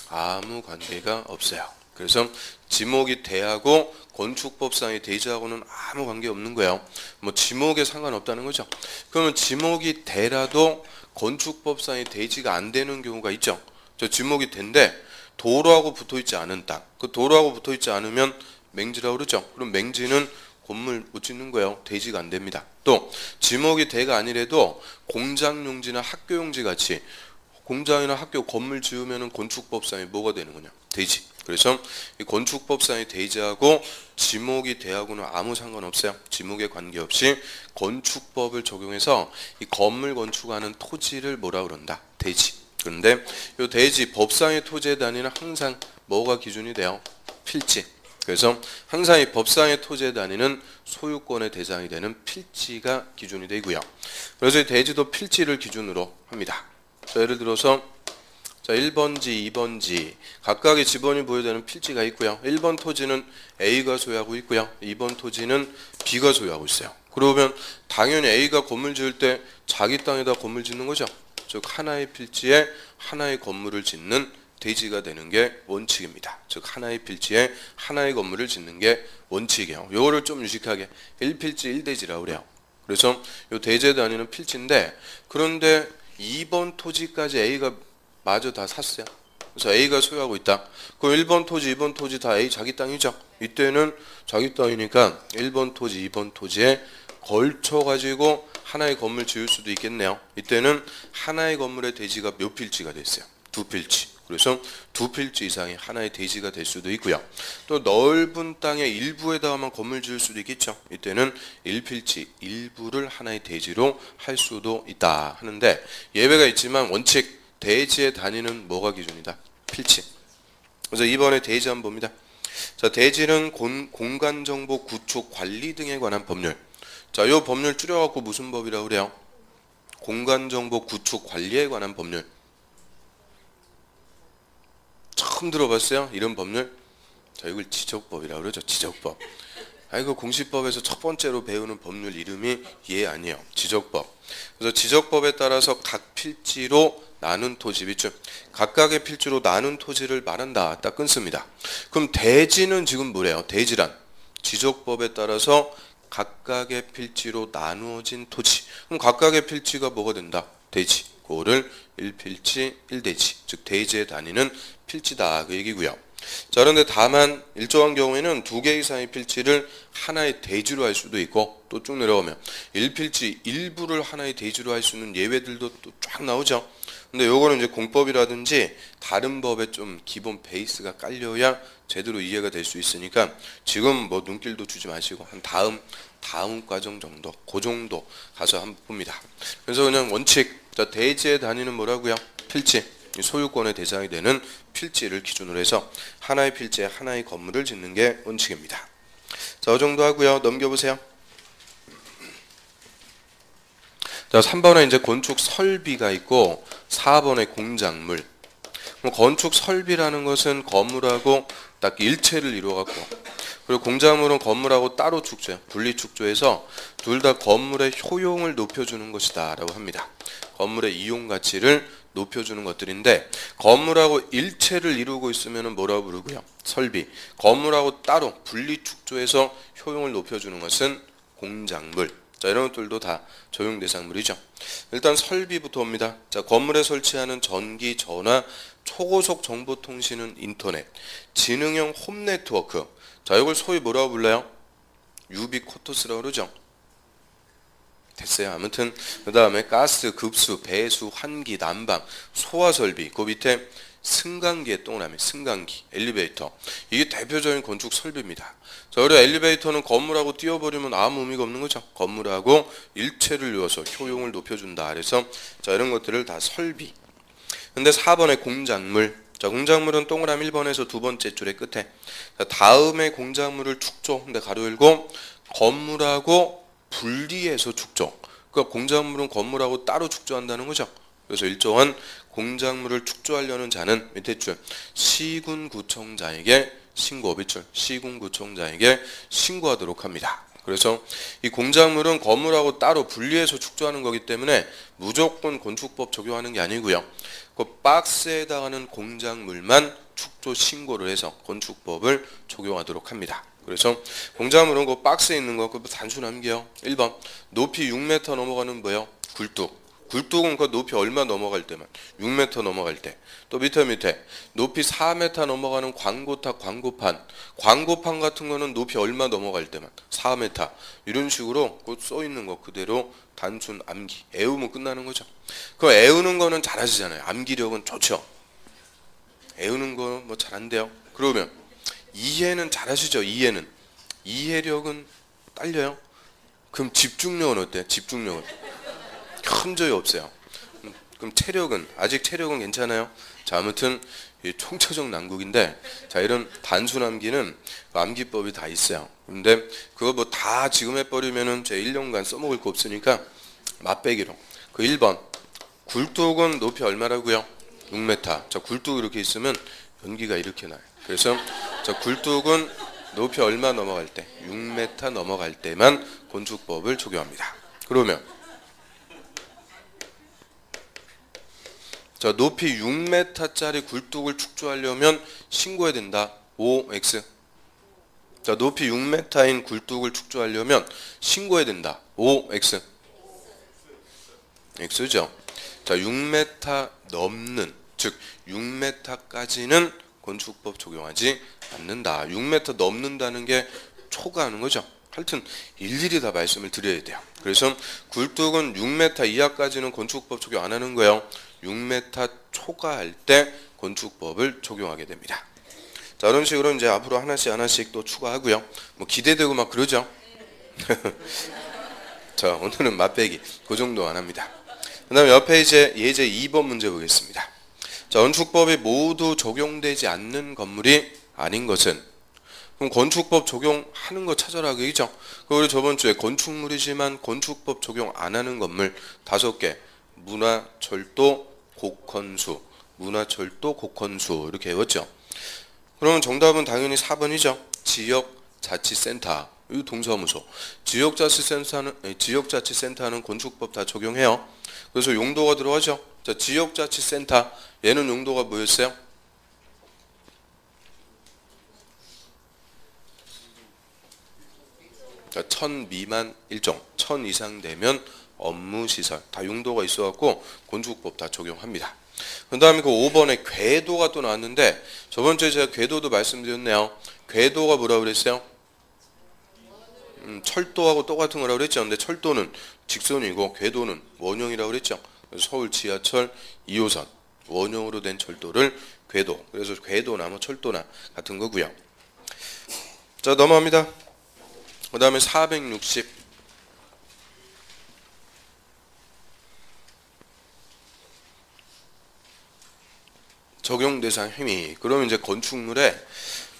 아무 관계가 없어요. 그래서 지목이 대하고 건축법상의 대지하고는 아무 관계 없는 거예요. 뭐 지목에 상관없다는 거죠. 그러면 지목이 대라도 건축법상의 대지가 안 되는 경우가 있죠. 저 지목이 대인데 도로하고 붙어있지 않은 땅. 그 도로하고 붙어있지 않으면 맹지라고 그러죠. 그럼 맹지는 건물 못 짓는 거예요. 대지가 안 됩니다. 또 지목이 대가 아니래도 공장용지나 학교용지 같이 공장이나 학교 건물 지으면 건축법상에 뭐가 되는 거냐? 대지. 그래서 이 건축법상의 대지하고 지목이 대하고는 아무 상관없어요. 지목에 관계없이 건축법을 적용해서 이 건물 건축하는 토지를 뭐라 그런다? 대지. 그런데 이 대지 법상의 토지의 단위는 항상 뭐가 기준이 돼요? 필지. 그래서 항상 이 법상의 토지의 단위는 소유권의 대상이 되는 필지가 기준이 되고요. 그래서 이 대지도 필지를 기준으로 합니다. 자, 예를 들어서 자, 1번지, 2번지 각각의 지번이 보유되는 필지가 있고요. 1번 토지는 A가 소유하고 있고요. 2번 토지는 B가 소유하고 있어요. 그러면 당연히 A가 건물 지을 때 자기 땅에다 건물 짓는 거죠. 즉 하나의 필지에 하나의 건물을 짓는 대지가 되는 게 원칙입니다. 즉 하나의 필지에 하나의 건물을 짓는 게 원칙이에요. 요거를 좀 유식하게 1필지 1대지라고 그래요. 그래서 요 대지에 다니는 필지인데, 그런데 2번 토지까지 A가 마저 다 샀어요. 그래서 A가 소유하고 있다. 그럼 1번 토지, 2번 토지 다 A 자기 땅이죠. 이때는 자기 땅이니까 1번 토지, 2번 토지에 걸쳐가지고 하나의 건물 지을 수도 있겠네요. 이때는 하나의 건물의 대지가 몇 필지가 됐어요? 2필지. 그래서 2필지 이상의 하나의 대지가 될 수도 있고요. 또 넓은 땅의 일부에다가만 건물 지을 수도 있겠죠. 이때는 1필지 일부를 하나의 대지로 할 수도 있다 하는데, 예외가 있지만 원칙 대지의 단위는 뭐가 기준이다? 필지. 그래서 이번에 대지 한번 봅니다. 자, 대지는 공간정보 구축 관리 등에 관한 법률. 자, 이 법률 줄여갖고 무슨 법이라고 그래요? 공간정보 구축 관리에 관한 법률. 처음 들어봤어요? 이런 법률? 자, 이걸 지적법이라고 그러죠. 지적법. 이거 공시법에서 첫 번째로 배우는 법률 이름이 얘 아니에요. 지적법. 그래서 지적법에 따라서 각 필지로 나눈 토지 비율, 각각의 필지로 나눈 토지를 말한다. 딱 끊습니다. 그럼 대지는 지금 뭐래요? 대지란 지적법에 따라서 각각의 필지로 나누어진 토지. 그럼 각각의 필지가 뭐가 된다? 대지. 그거를 1필지 1대지, 즉 대지의 단위는 필지다 그 얘기고요. 자, 그런데 다만 일정한 경우에는 2개 이상의 필지를 하나의 대지로 할 수도 있고, 또 쭉 내려오면 1필지 일부를 하나의 대지로 할 수 있는 예외들도 또 쫙 나오죠. 근데 요거는 이제 공법이라든지 다른 법에 좀 기본 베이스가 깔려야 제대로 이해가 될 수 있으니까 지금 뭐 눈길도 주지 마시고 한 다음 과정 정도, 그 정도 가서 한번 봅니다. 그래서 그냥 원칙, 자, 대지의 단위는 뭐라고요? 필지. 소유권의 대상이 되는 필지를 기준으로 해서 하나의 필지에 하나의 건물을 짓는 게 원칙입니다. 자, 이 정도 하고요. 넘겨보세요. 자, 3번에 이제 건축 설비가 있고 4번에 공작물. 그럼 건축 설비라는 것은 건물하고 딱 일체를 이루어갖고, 그리고 공작물은 건물하고 따로 축조해요. 분리 축조해서 둘 다 건물의 효용을 높여주는 것이다 라고 합니다. 건물의 이용 가치를 높여주는 것들인데, 건물하고 일체를 이루고 있으면 뭐라고 부르고요? 설비. 건물하고 따로 분리 축조해서 효용을 높여주는 것은 공작물. 자, 이런 것들도 다 적용 대상물이죠. 일단 설비부터 옵니다. 자, 건물에 설치하는 전기, 전화, 초고속 정보통신은 인터넷, 지능형 홈 네트워크. 자, 이걸 소위 뭐라고 불러요? 유비코터스라고 그러죠. 됐어요. 아무튼 그 다음에 가스, 급수, 배수, 환기, 난방, 소화설비, 그 밑에 승강기의 동그라미, 승강기, 엘리베이터. 이게 대표적인 건축 설비입니다. 자, 그리고 엘리베이터는 건물하고 띄워버리면 아무 의미가 없는 거죠. 건물하고 일체를 이어서 효용을 높여준다. 그래서 자, 이런 것들을 다 설비. 근데 4번에 공작물. 자, 공작물은 동그라미 1번에서 두 번째 줄의 끝에. 자, 다음에 공작물을 축조. 근데 가로 열고 건물하고 분리해서 축조. 그러니까 공작물은 건물하고 따로 축조한다는 거죠. 그래서 일정한 공작물을 축조하려는 자는 밑에 줄 시군구청장에게 신고, 밑줄 시군구청장에게 신고하도록 합니다. 그래서 이 공작물은 건물하고 따로 분리해서 축조하는 거기 때문에 무조건 건축법 적용하는 게 아니고요. 그 박스에 해당하는 공작물만 축조 신고를 해서 건축법을 적용하도록 합니다. 그래서 공작물은 그 박스에 있는 거 그 단순한 게요. 1번 높이 6m 넘어가는 뭐예요? 굴뚝. 굴뚝은 그 높이 얼마 넘어갈 때만 6m 넘어갈 때. 또 밑에 높이 4m 넘어가는 광고탑, 광고판 같은 거는 높이 얼마 넘어갈 때만 4m. 이런 식으로 그 써 있는 거 그대로 단순 암기, 애우면 끝나는 거죠. 그 애우는 거는 잘하시잖아요. 암기력은 좋죠. 애우는 거 뭐 잘 안 돼요. 그러면 이해는 잘하시죠. 이해력은 딸려요. 그럼 집중력은 어때요? 집중력은 현저히 없어요. 그럼 체력은 아직 체력은 괜찮아요. 자, 아무튼 총체적 난국인데, 자, 이런 단순 암기는 암기법이 다 있어요. 근데 그거 뭐 다 지금 해버리면은 제 1년간 써먹을 거 없으니까 맛배기로. 그 1번 굴뚝은 높이 얼마라고요? 6m. 자, 굴뚝 이렇게 있으면 연기가 이렇게 나요. 그래서 자, 굴뚝은 높이 얼마 넘어갈 때? 6m 넘어갈 때만 건축법을 적용합니다. 그러면 자, 높이 6m짜리 굴뚝을 축조하려면 신고해야 된다. OX. 자, 높이 6m인 굴뚝을 축조하려면 신고해야 된다. OX. X죠. 자, 6m 넘는, 즉 6m까지는 건축법 적용하지 않는다. 6m 넘는다는 게 초과하는 거죠. 하여튼 일일이 다 말씀을 드려야 돼요. 그래서 굴뚝은 6m 이하까지는 건축법 적용 안 하는 거예요. 6m 초과할 때 건축법을 적용하게 됩니다. 자, 이런 식으로 이제 앞으로 하나씩 또 추가하고요. 뭐 기대되고 막 그러죠. 자, 오늘은 맛배기 그 정도 안 합니다. 그 다음에 옆에 이제 예제 2번 문제 보겠습니다. 자, 건축법이 모두 적용되지 않는 건물이 아닌 것은, 그럼 건축법 적용하는 거 찾아라 그죠? 그리고 저번 주에 건축물이지만 건축법 적용 안 하는 건물 5개, 문화철도, 곡헌수, 문화철도, 곡헌수 이렇게 외웠죠. 그러면 정답은 당연히 4번이죠. 지역자치센터, 이 동사무소. 지역자치센터는 건축법 다 적용해요. 그래서 용도가 들어가죠. 자, 지역자치센터, 얘는 용도가 뭐였어요? 자, 1000 미만 일종, 1000 이상 되면 업무시설, 다 용도가 있어갖고 건축법 다 적용합니다. 그 다음에 그 5번에 궤도가 또 나왔는데, 저번주에 제가 궤도도 말씀드렸네요. 궤도가 뭐라고 그랬어요? 철도하고 똑같은 거라고 그랬죠. 근데 철도는 직선이고 궤도는 원형이라고 그랬죠. 그래서 서울 지하철 2호선 원형으로 된 철도를 궤도, 그래서 궤도나 뭐 철도나 같은 거고요. 자, 넘어갑니다. 그 다음에 460. 적용 대상 행위. 그러면 이제 건축물에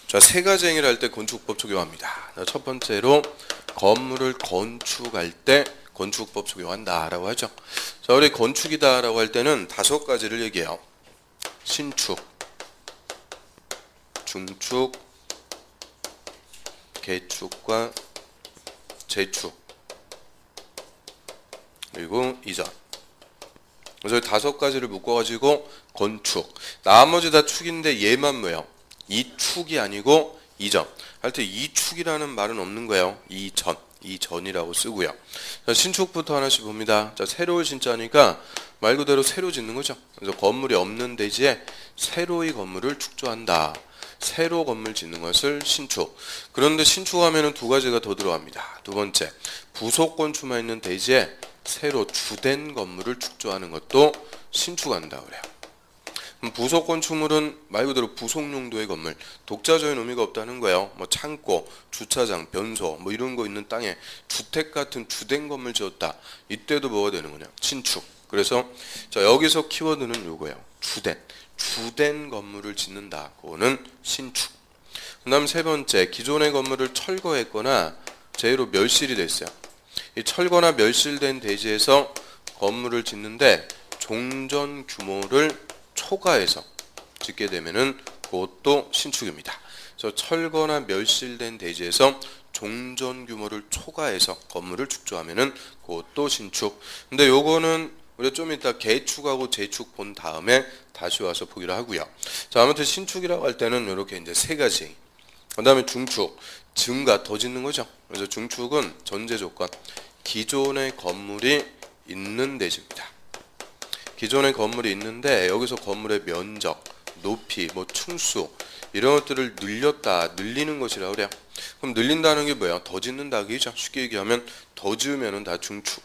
자, 세 가지 행위를 할 때 건축법 적용합니다. 자, 첫 번째로 건물을 건축할 때 건축법 적용한다라고 하죠. 자, 우리 건축이다라고 할 때는 5가지를 얘기해요. 신축, 중축, 개축과 재축, 그리고 이전. 그래서 5가지를 묶어가지고 건축. 나머지 다 축인데 얘만 뭐예요? 이축이 아니고 이전. 하여튼 이축이라는 말은 없는 거예요. 이전이라고 쓰고요. 자, 신축부터 하나씩 봅니다. 자, 새로울 신자니까 말 그대로 새로 짓는 거죠. 그래서 건물이 없는 대지에 새로이 건물을 축조한다. 새로 건물 짓는 것을 신축. 그런데 신축하면은 2가지가 더 들어갑니다. 두 번째, 부속 건축만 있는 대지에 새로 주된 건물을 축조하는 것도 신축한다 그래요. 부속 건축물은 말 그대로 부속 용도의 건물, 독자적인 의미가 없다는 거예요. 뭐 창고, 주차장, 변소 뭐 이런 거 있는 땅에 주택 같은 주된 건물 지었다. 이때도 뭐가 되는 거냐? 신축. 그래서 자, 여기서 키워드는 요거예요. 주된 건물을 짓는다. 그거는 신축. 그 다음 세 번째, 기존의 건물을 철거했거나 제로 멸실이 됐어요. 이 철거나 멸실된 대지에서 건물을 짓는데 종전 규모를 초과해서 짓게 되면은 그것도 신축입니다. 그래서 철거나 멸실된 대지에서 종전 규모를 초과해서 건물을 축조하면은 그것도 신축. 근데 요거는 우리가 좀 이따 개축하고 재축 본 다음에 다시 와서 보기로 하고요. 자, 아무튼 신축이라고 할 때는 이렇게 이제 3가지. 그 다음에 중축, 증가, 더 짓는 거죠. 그래서 중축은 전제 조건, 기존의 건물이 있는 대지입니다. 기존의 건물이 있는데 여기서 건물의 면적, 높이, 뭐 층수 이런 것들을 늘리는 것이라고 그래요. 그럼 늘린다는 게 뭐예요? 더 짓는다 그죠? 쉽게 얘기하면 더 지으면은 다 중축.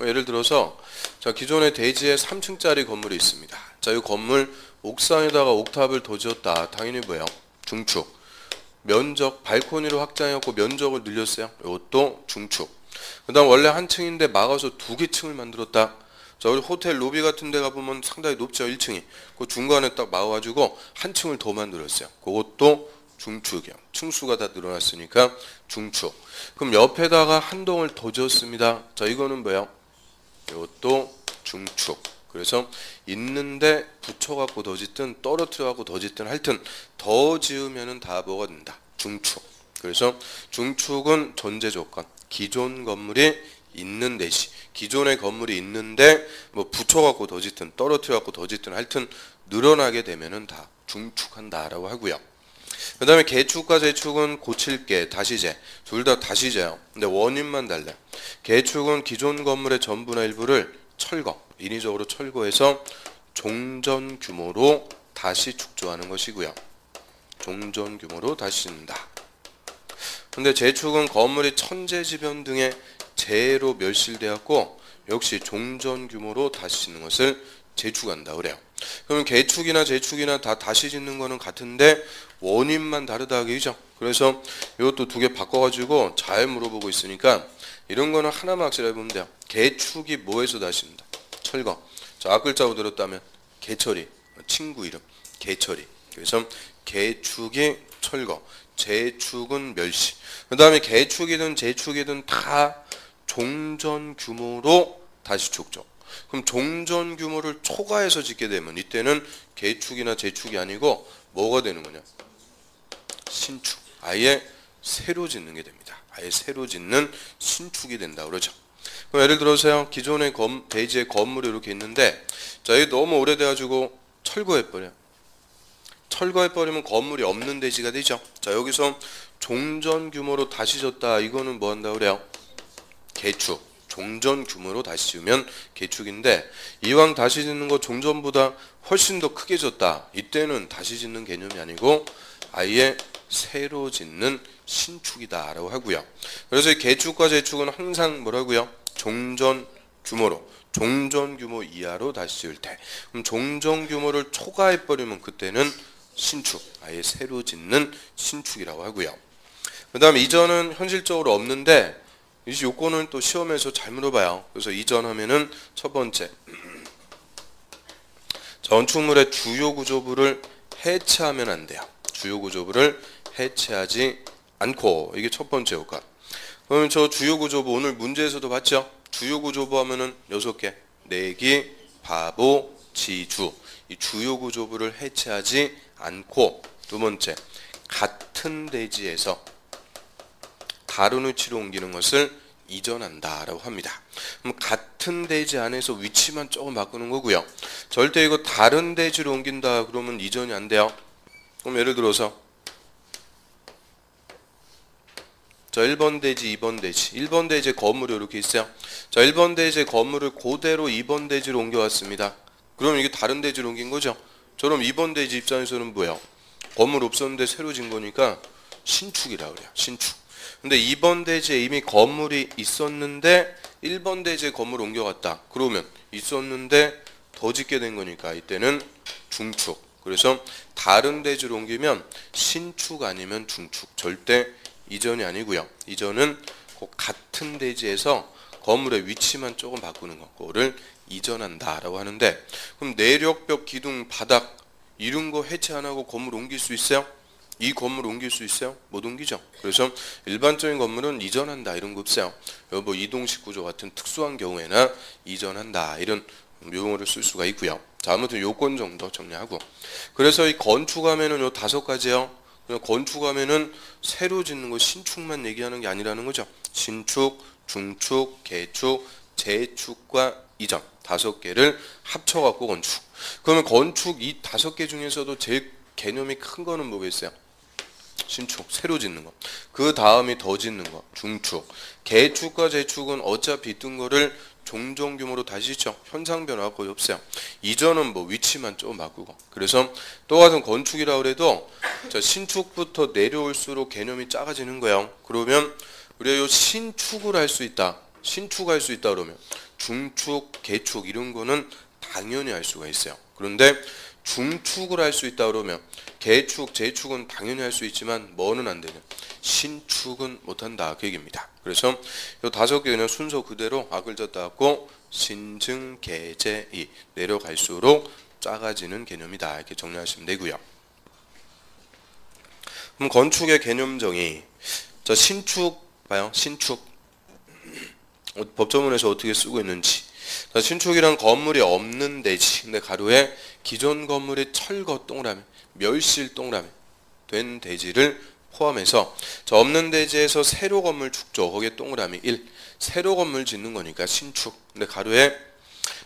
예를 들어서 자, 기존의 대지에 3층짜리 건물이 있습니다. 자, 이 건물 옥상에다가 옥탑을 더 지었다. 당연히 뭐예요? 중축. 면적, 발코니로 확장해갖고 면적을 늘렸어요. 이것도 중축. 그 다음 원래 한 층인데 막아서 2개 층을 만들었다. 자, 우리 호텔 로비 같은 데 가보면 상당히 높죠. 1층이. 그 중간에 딱 막아가지고 한 층을 더 만들었어요. 그것도 중축이요. 층수가 다 늘어났으니까 중축. 그럼 옆에다가 한 동을 더 지었습니다. 자, 이거는 뭐예요? 이것도 중축. 그래서 있는데 붙여갖고 더 짓든 떨어뜨려갖고 더 짓든 하여튼 더 지으면은 다 뭐가 된다? 중축. 그래서 중축은 존재 조건, 기존 건물이 있는 대시, 기존의 건물이 있는데 뭐 붙여갖고 더 짓든 떨어뜨려갖고 더 짓든 하여튼 늘어나게 되면은 다 중축한다라고 하고요. 그 다음에 개축과 재축은 고칠게, 다시재, 둘 다 다시재요. 근데 원인만 달라요. 개축은 기존 건물의 전부나 일부를 철거, 인위적으로 철거해서 종전 규모로 다시 축조하는 것이고요. 종전 규모로 다시 짓는다. 근데 재축은 건물이 천재지변 등의 재해로 멸실되었고 역시 종전 규모로 다시 짓는 것을 재축한다 그래요. 그러면 개축이나 재축이나 다 다시 짓는 거는 같은데 원인만 다르다 하기죠. 그래서 이것도 두 개 바꿔가지고 잘 물어보고 있으니까 이런 거는 하나만 확실하게 보면 돼요. 개축이 뭐에서 다시 짓는다? 철거. 자, 앞글자로 들었다면 개철이, 친구 이름 개철이. 그래서 개축이 철거, 재축은 멸시. 그 다음에 개축이든 재축이든 다 종전 규모로 다시 축조. 그럼 종전 규모를 초과해서 짓게 되면 이때는 개축이나 재축이 아니고 뭐가 되는 거냐? 신축. 아예 새로 짓는 게 됩니다. 아예 새로 짓는 신축이 된다 그러죠. 그럼 예를 들어서요. 기존의 대지의 건물이 이렇게 있는데 자, 이게 너무 오래돼가지고 철거해버려. 철거해버리면 건물이 없는 대지가 되죠. 자, 여기서 종전 규모로 다시 짓다. 이거는 뭐 한다고 그래요? 개축. 종전 규모로 다시 지으면 개축인데 이왕 다시 짓는 거 종전보다 훨씬 더 크게 졌다. 이때는 다시 짓는 개념이 아니고 아예 새로 짓는 신축이다 라고 하고요. 그래서 이 개축과 재축은 항상 뭐라고요? 종전 규모로, 종전 규모 이하로 다시 지을 때. 그럼 종전 규모를 초과해버리면 그때는 신축, 아예 새로 짓는 신축이라고 하고요. 그 다음에 이전은 현실적으로 없는데 이 요거는 또 시험에서 잘 물어봐요. 그래서 이전하면은 첫 번째 건축물의 주요 구조부를 해체하면 안 돼요. 주요 구조부를 해체하지 않고, 이게 첫 번째 효과. 그러면 저 주요 구조부 오늘 문제에서도 봤죠? 주요 구조부 하면은 6개. 내기, 바보, 지주. 이 주요 구조부를 해체하지 않고, 두 번째 같은 대지에서 다른 위치로 옮기는 것을 이전한다라고 합니다. 그럼 같은 대지 안에서 위치만 조금 바꾸는 거고요. 절대 이거 다른 대지로 옮긴다 그러면 이전이 안 돼요. 그럼 예를 들어서 자, 1번 대지, 2번 대지. 1번 대지에 건물이 이렇게 있어요. 자, 1번 대지의 건물을 그대로 2번 대지로 옮겨왔습니다. 그럼 이게 다른 대지로 옮긴 거죠. 저럼 2번 대지 입장에서는 뭐예요? 건물 없었는데 새로 진 거니까 신축이라고 그래요. 신축. 근데 2번 대지에 이미 건물이 있었는데 1번 대지에 건물을 옮겨갔다. 그러면 있었는데 더 짓게 된 거니까 이때는 중축. 그래서 다른 대지로 옮기면 신축 아니면 중축. 절대 이전이 아니고요. 이전은 꼭 같은 대지에서 건물의 위치만 조금 바꾸는 거. 그거를 이전한다라고 하는데, 그럼 내력벽, 기둥, 바닥 이런 거 해체 안 하고 건물 옮길 수 있어요? 이 건물 옮길 수 있어요? 못 옮기죠. 그래서 일반적인 건물은 이전한다 이런 거 없어요. 뭐 이동식 구조 같은 특수한 경우에나 이전한다 이런 용어를 쓸 수가 있고요. 자, 아무튼 요건 정도 정리하고, 그래서 이 건축하면은 요 5가지요. 그냥 건축하면은 새로 짓는 거 신축만 얘기하는 게 아니라는 거죠. 신축, 중축, 개축, 재축과 이전 5개를 합쳐갖고 건축. 그러면 건축 이 5개 중에서도 제일 개념이 큰 거는 뭐겠어요? 신축, 새로 짓는 거. 그 다음이 더 짓는 거, 중축. 개축과 재축은 어차피 있던 거를 종전 규모로 다시 짓죠. 현상 변화가 거의 없어요. 이전은 뭐 위치만 조금 바꾸고. 그래서 똑같은 건축이라고 그래도 신축부터 내려올수록 개념이 작아지는 거예요. 그러면 우리가 요 신축을 할 수 있다. 신축할 수 있다 그러면 중축, 개축 이런 거는 당연히 할 수가 있어요. 그런데 중축을 할 수 있다 그러면 개축, 재축은 당연히 할 수 있지만 뭐는 안 되냐? 신축은 못한다 그 얘기입니다. 그래서 이 5개는 순서 그대로 악을 졌다고 신증, 개재, 이 내려갈수록 작아지는 개념이다 이렇게 정리하시면 되고요. 그럼 건축의 개념 정의. 자, 신축 봐요. 신축 법조문에서 어떻게 쓰고 있는지. 자, 신축이란 건물이 없는 대지. 근데 가로에 기존 건물이 철거 동그라미, 멸실 동그라미 된 대지를 포함해서 저 없는 대지에서 새로 건물 축조, 거기에 동그라미 1, 새로 건물 짓는 거니까 신축. 근데 가로에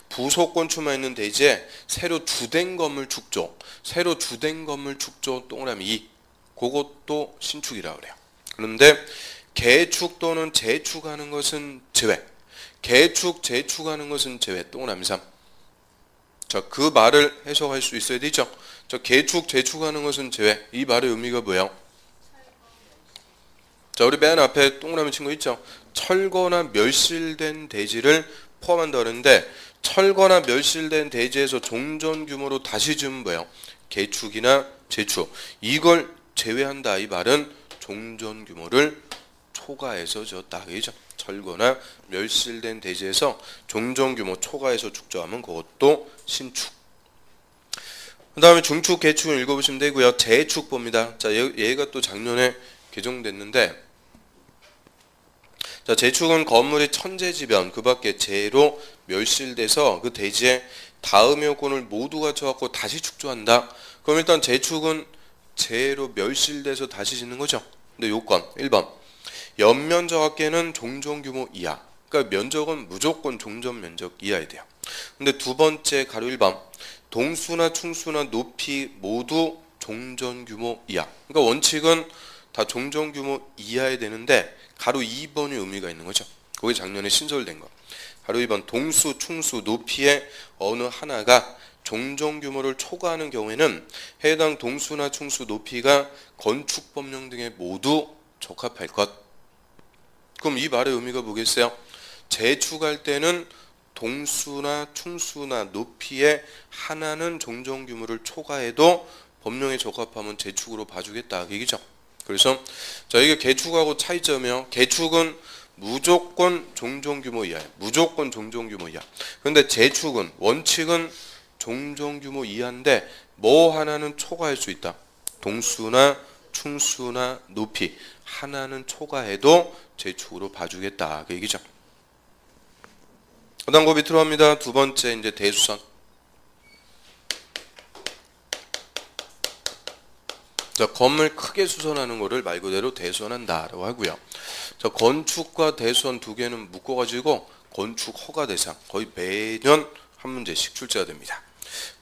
부속 건축만 있는 대지에 새로 주된 건물 축조, 새로 주된 건물 축조 동그라미 2, 그것도 신축이라고 그래요. 그런데 개축 또는 재축하는 것은 제외. 개축, 재축하는 것은 제외. 동그라미 3. 자, 그 말을 해석할 수 있어야 되죠. 저 개축, 재축하는 것은 제외. 이 말의 의미가 뭐예요? 자, 우리 맨 앞에 동그라미 친 거 있죠? 철거나 멸실된 대지를 포함한다 그러는데 철거나 멸실된 대지에서 종전 규모로 다시 지으면 뭐예요? 개축이나 재축. 이걸 제외한다. 이 말은 종전 규모를 초과해서 지었다. 그죠? 철거나 멸실된 대지에서 종전 규모 초과해서 축조하면 그것도 신축. 그 다음에 중축, 개축을 읽어보시면 되고요. 재축 봅니다. 자, 얘가 또 작년에 개정됐는데, 자, 재축은 건물이 천재지변, 그 밖에 재로 멸실돼서 그 대지에 다음 요건을 모두 갖춰갖고 다시 축조한다. 그럼 일단 재축은 재로 멸실돼서 다시 짓는 거죠. 근데 요건 1번. 연면적 합계는 종전 규모 이하. 그러니까 면적은 무조건 종전 면적 이하야 돼요. 근데 두 번째 가로 1번. 동수나 충수나 높이 모두 종전 규모 이하. 그러니까 원칙은 다 종전 규모 이하야 되는데 가로 2번이 의미가 있는 거죠. 그게 작년에 신설된 거. 가로 2번 동수, 충수, 높이의 어느 하나가 종전 규모를 초과하는 경우에는 해당 동수나 충수, 높이가 건축법령 등에 모두 적합할 것. 그럼 이 말의 의미가 뭐겠어요? 재축할 때는 동수나 충수나 높이의 하나는 종전 규모를 초과해도 법령에 적합하면 재축으로 봐주겠다. 그 얘기죠. 그래서 자, 이게 개축하고 차이점이요. 개축은 무조건 종전 규모 이하예요. 무조건 종전 규모 이하. 그런데 재축은 원칙은 종전 규모 이하인데 뭐 하나는 초과할 수 있다. 동수나 충수나 높이 하나는 초과해도 재축으로 봐주겠다. 그 얘기죠. 그 다음 거 밑으로 합니다. 두 번째 이제 대수선. 자, 건물 크게 수선하는 거를 말 그대로 대수선한다라고 하고요. 자, 건축과 대수선 두 개는 묶어가지고 건축 허가 대상 거의 매년 한 문제씩 출제가 됩니다.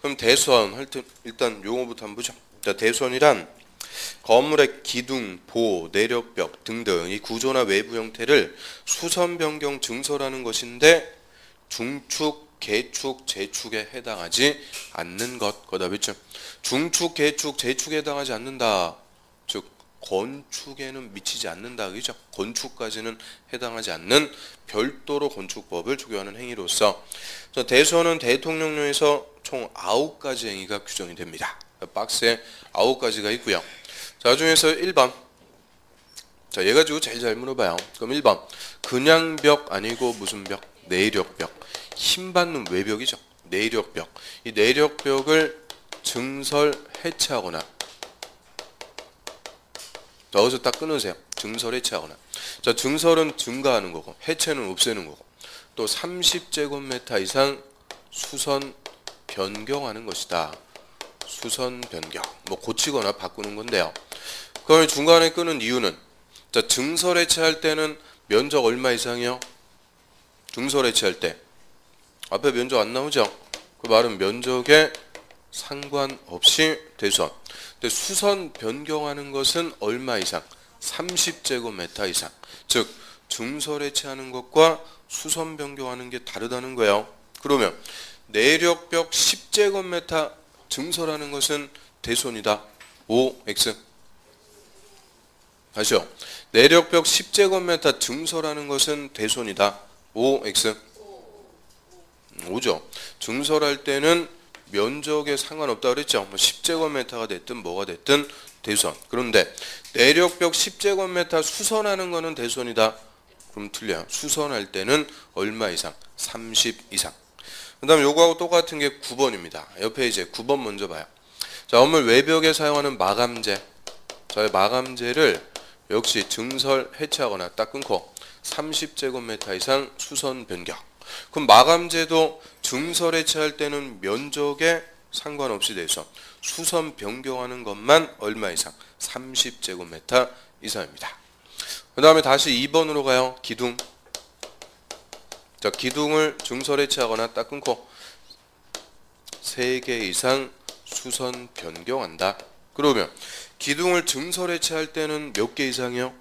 그럼 대수선 할 때 일단 용어부터 한번 보죠. 자, 대수선이란 건물의 기둥, 보, 내력벽 등등 이 구조나 외부 형태를 수선 변경 증설하는 것인데 중축, 개축, 재축에 해당하지 않는 것. 거다 그렇죠? 중축, 개축, 재축에 해당하지 않는다. 즉 건축에는 미치지 않는다. 그죠? 건축까지는 해당하지 않는 별도로 건축법을 적용하는 행위로서 대수선은 대통령령에서 총 9가지 행위가 규정이 됩니다. 박스에 9가지가 있고요. 자, 중에서 1번. 자, 얘 가지고 제일 잘 물어봐요. 그럼 1번. 그냥 벽 아니고 무슨 벽? 내력벽. 힘받는 외벽이죠. 내력벽. 이 내력벽을 증설 해체하거나. 자, 여기서 딱 끊으세요. 증설 해체하거나. 자, 증설은 증가하는 거고 해체는 없애는 거고 또 30제곱미터 이상 수선 변경하는 것이다. 수선 변경. 뭐 고치거나 바꾸는 건데요. 그럼 중간에 끊은 이유는 자, 증설 해체할 때는 면적 얼마 이상이요? 증설 해체할 때 앞에 면적 안 나오죠? 그 말은 면적에 상관없이 대수선. 근데 수선 변경하는 것은 얼마 이상? 30제곱미터 이상. 즉 증설 해체하는 것과 수선 변경하는 게 다르다는 거예요. 그러면 내력벽 10제곱미터 증설하는 것은 대수선이다. OX. 다시요. 내력벽 10제곱미터 증설하는 것은 대수선이다. OX. 오죠. 증설할 때는 면적에 상관없다 그랬죠. 뭐 10제곱미터가 됐든 뭐가 됐든 대수선. 그런데 내력벽 10제곱미터 수선하는 거는 대수선이다. 그럼 틀려요. 수선할 때는 얼마 이상? 30 이상. 그 다음 요거하고 똑같은 게 9번입니다. 옆에 이제 9번 먼저 봐요. 자, 건물 외벽에 사용하는 마감재. 자, 마감재를 역시 증설 해체하거나 딱 끊고 30제곱미터 이상 수선 변경. 그럼 마감재도 증설 해체할 때는 면적에 상관없이 대선. 수선 변경하는 것만 얼마 이상? 30제곱미터 이상입니다. 그 다음에 다시 2번으로 가요. 기둥. 자, 기둥을 증설해체하거나 딱 끊고 3개 이상 수선 변경한다. 그러면 기둥을 증설해체할 때는 몇 개 이상이요?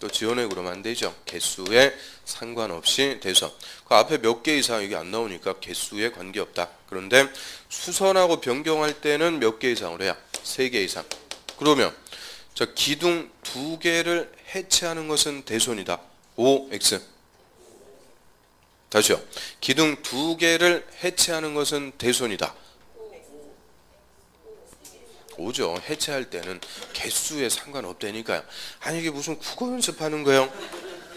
또 지원해 그러면 안 되죠. 개수에 상관없이 대선. 그 앞에 몇 개 이상 이게 안 나오니까 개수에 관계없다. 그런데 수선하고 변경할 때는 몇 개 이상으로 해야? 3개 이상. 그러면 자, 기둥 2개를 해체하는 것은 대손이다. OX. 다시요. 기둥 2개를 해체하는 것은 대손이다. 오죠. 해체할 때는 개수에 상관없다니까요. 아니 이게 무슨 국어 연습하는 거예요?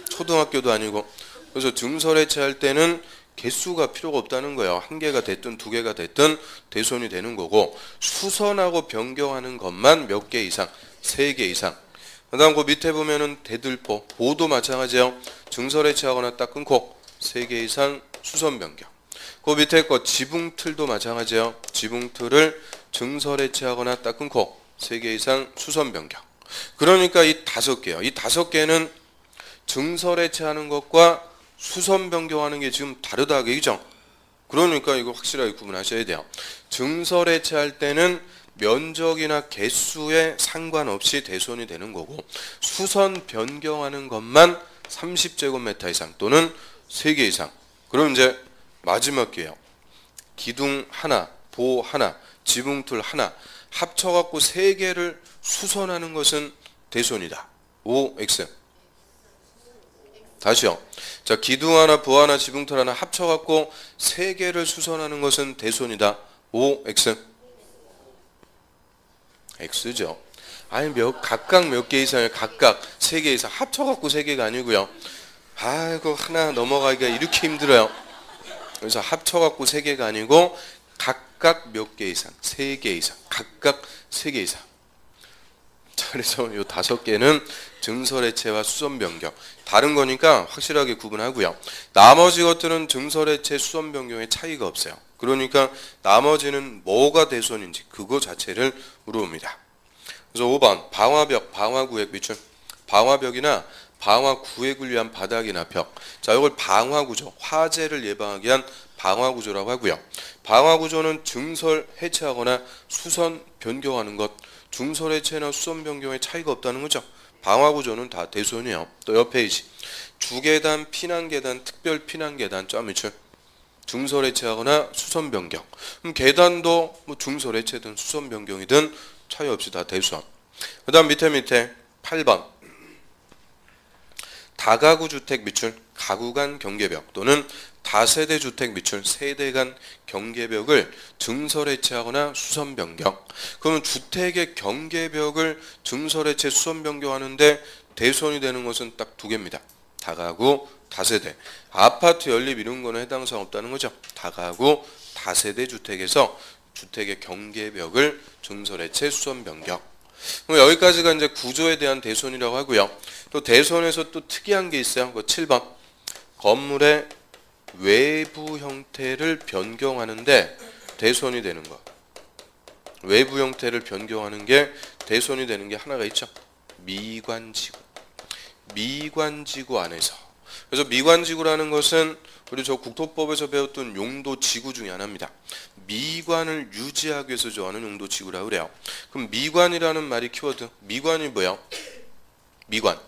초등학교도 아니고. 그래서 증설 해체할 때는 개수가 필요가 없다는 거예요. 1개가 됐든 2개가 됐든 대손이 되는 거고, 수선하고 변경하는 것만 몇 개 이상? 3개 이상. 그 다음 그 밑에 보면은 대들보, 보도 마찬가지예요. 증설 해체하거나 딱 끊고 3개 이상 수선 변경. 그 밑에 거 지붕틀도 마찬가지예요. 지붕틀을 증설 해체하거나 딱 끊고 3개 이상 수선 변경. 그러니까 이 5개요. 이 5개는 증설 해체하는 것과 수선 변경하는 게 지금 다르다 그죠? 그러니까 이거 확실하게 구분하셔야 돼요. 증설 해체할 때는 면적이나 개수에 상관없이 대손이 되는 거고, 수선 변경하는 것만 30제곱미터 이상 또는 3개 이상. 그럼 이제 마지막 기회요. 기둥 하나, 보 하나, 지붕틀 하나 합쳐갖고 3개를 수선하는 것은 대손이다. OX. 다시요. 자, 기둥 하나, 보 하나, 지붕틀 하나 합쳐갖고 3개를 수선하는 것은 대손이다. OX. X죠. 아니 각각 몇 개 이상이에요. 각각 3개 이상. 합쳐갖고 3개가 아니고요. 아이고 하나 넘어가기가 이렇게 힘들어요. 그래서 합쳐갖고 3개가 아니고 각각 몇 개 이상, 3개 이상, 각각 3개 이상. 자, 그래서 요 5개는 증설해체와 수선 변경. 다른 거니까 확실하게 구분하고요. 나머지 것들은 증설해체, 수선 변경에 차이가 없어요. 그러니까 나머지는 뭐가 대손인지 그거 자체를 물어봅니다. 그래서 5번 방화벽, 방화구획 비출. 방화벽이나 방화구획을 위한 바닥이나 벽. 자, 이걸 방화구조, 화재를 예방하기 위한 방화구조라고 하고요. 방화구조는 증설 해체하거나 수선 변경하는 것. 증설 해체나 수선 변경에 차이가 없다는 거죠. 방화구조는 다 대손이에요. 또 옆 페이지. 주계단, 피난계단, 특별 피난계단 점 밑줄. 증설 해체하거나 수선 변경. 그럼 계단도 뭐 증설 해체든 수선 변경이든 차이 없이 다 대손. 그 다음 밑에 8번. 다가구 주택 밑줄, 가구 간 경계벽 또는 다세대 주택 밑줄, 세대 간 경계벽을 증설 해체하거나 수선 변경. 그러면 주택의 경계벽을 증설 해체, 수선 변경하는데 대손이 되는 것은 딱 2개입니다. 다가구, 다세대. 아파트 연립 이런 거는 해당 사항 없다는 거죠. 다가구, 다세대 주택에서 주택의 경계벽을 증설 해체, 수선 변경. 그럼 여기까지가 이제 구조에 대한 대손이라고 하고요. 또 대손에서 또 특이한 게 있어요. 그 7번. 건물의 외부 형태를 변경하는데 대손이 되는 거. 외부 형태를 변경하는 게 대손이 되는 게 하나가 있죠. 미관지구. 미관지구 안에서. 그래서 미관지구라는 것은 우리 저 국토법에서 배웠던 용도지구 중에 하나입니다. 미관을 유지하기 위해서 좋아하는 용도지구라고 그래요. 그럼 미관이라는 말이 키워드. 미관이 뭐예요? 미관.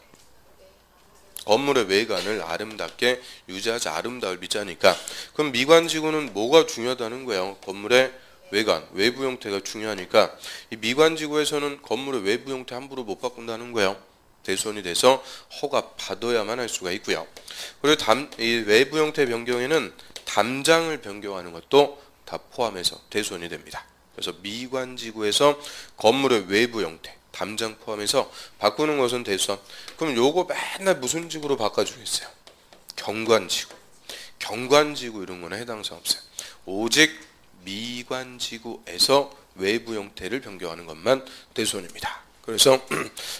건물의 외관을 아름답게 유지하자. 아름다울 미자니까. 그럼 미관지구는 뭐가 중요하다는 거예요? 건물의 외관, 외부 형태가 중요하니까 이 미관지구에서는 건물의 외부 형태 함부로 못 바꾼다는 거예요. 대손이 돼서 허가 받아야만 할 수가 있고요. 그리고 이 외부 형태 변경에는 담장을 변경하는 것도 다 포함해서 대손이 됩니다. 그래서 미관지구에서 건물의 외부 형태, 담장 포함해서 바꾸는 것은 대손. 그럼 요거 맨날 무슨 지구로 바꿔주겠어요? 경관지구. 경관지구 이런 거는 해당 사항 없어요. 오직 미관지구에서 외부 형태를 변경하는 것만 대손입니다. 그래서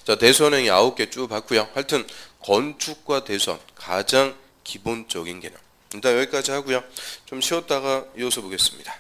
자, 대손행위 9개 쭉 봤고요. 하여튼 건축과 대손 가장 기본적인 개념. 일단 여기까지 하고요. 좀 쉬었다가 이어서 보겠습니다.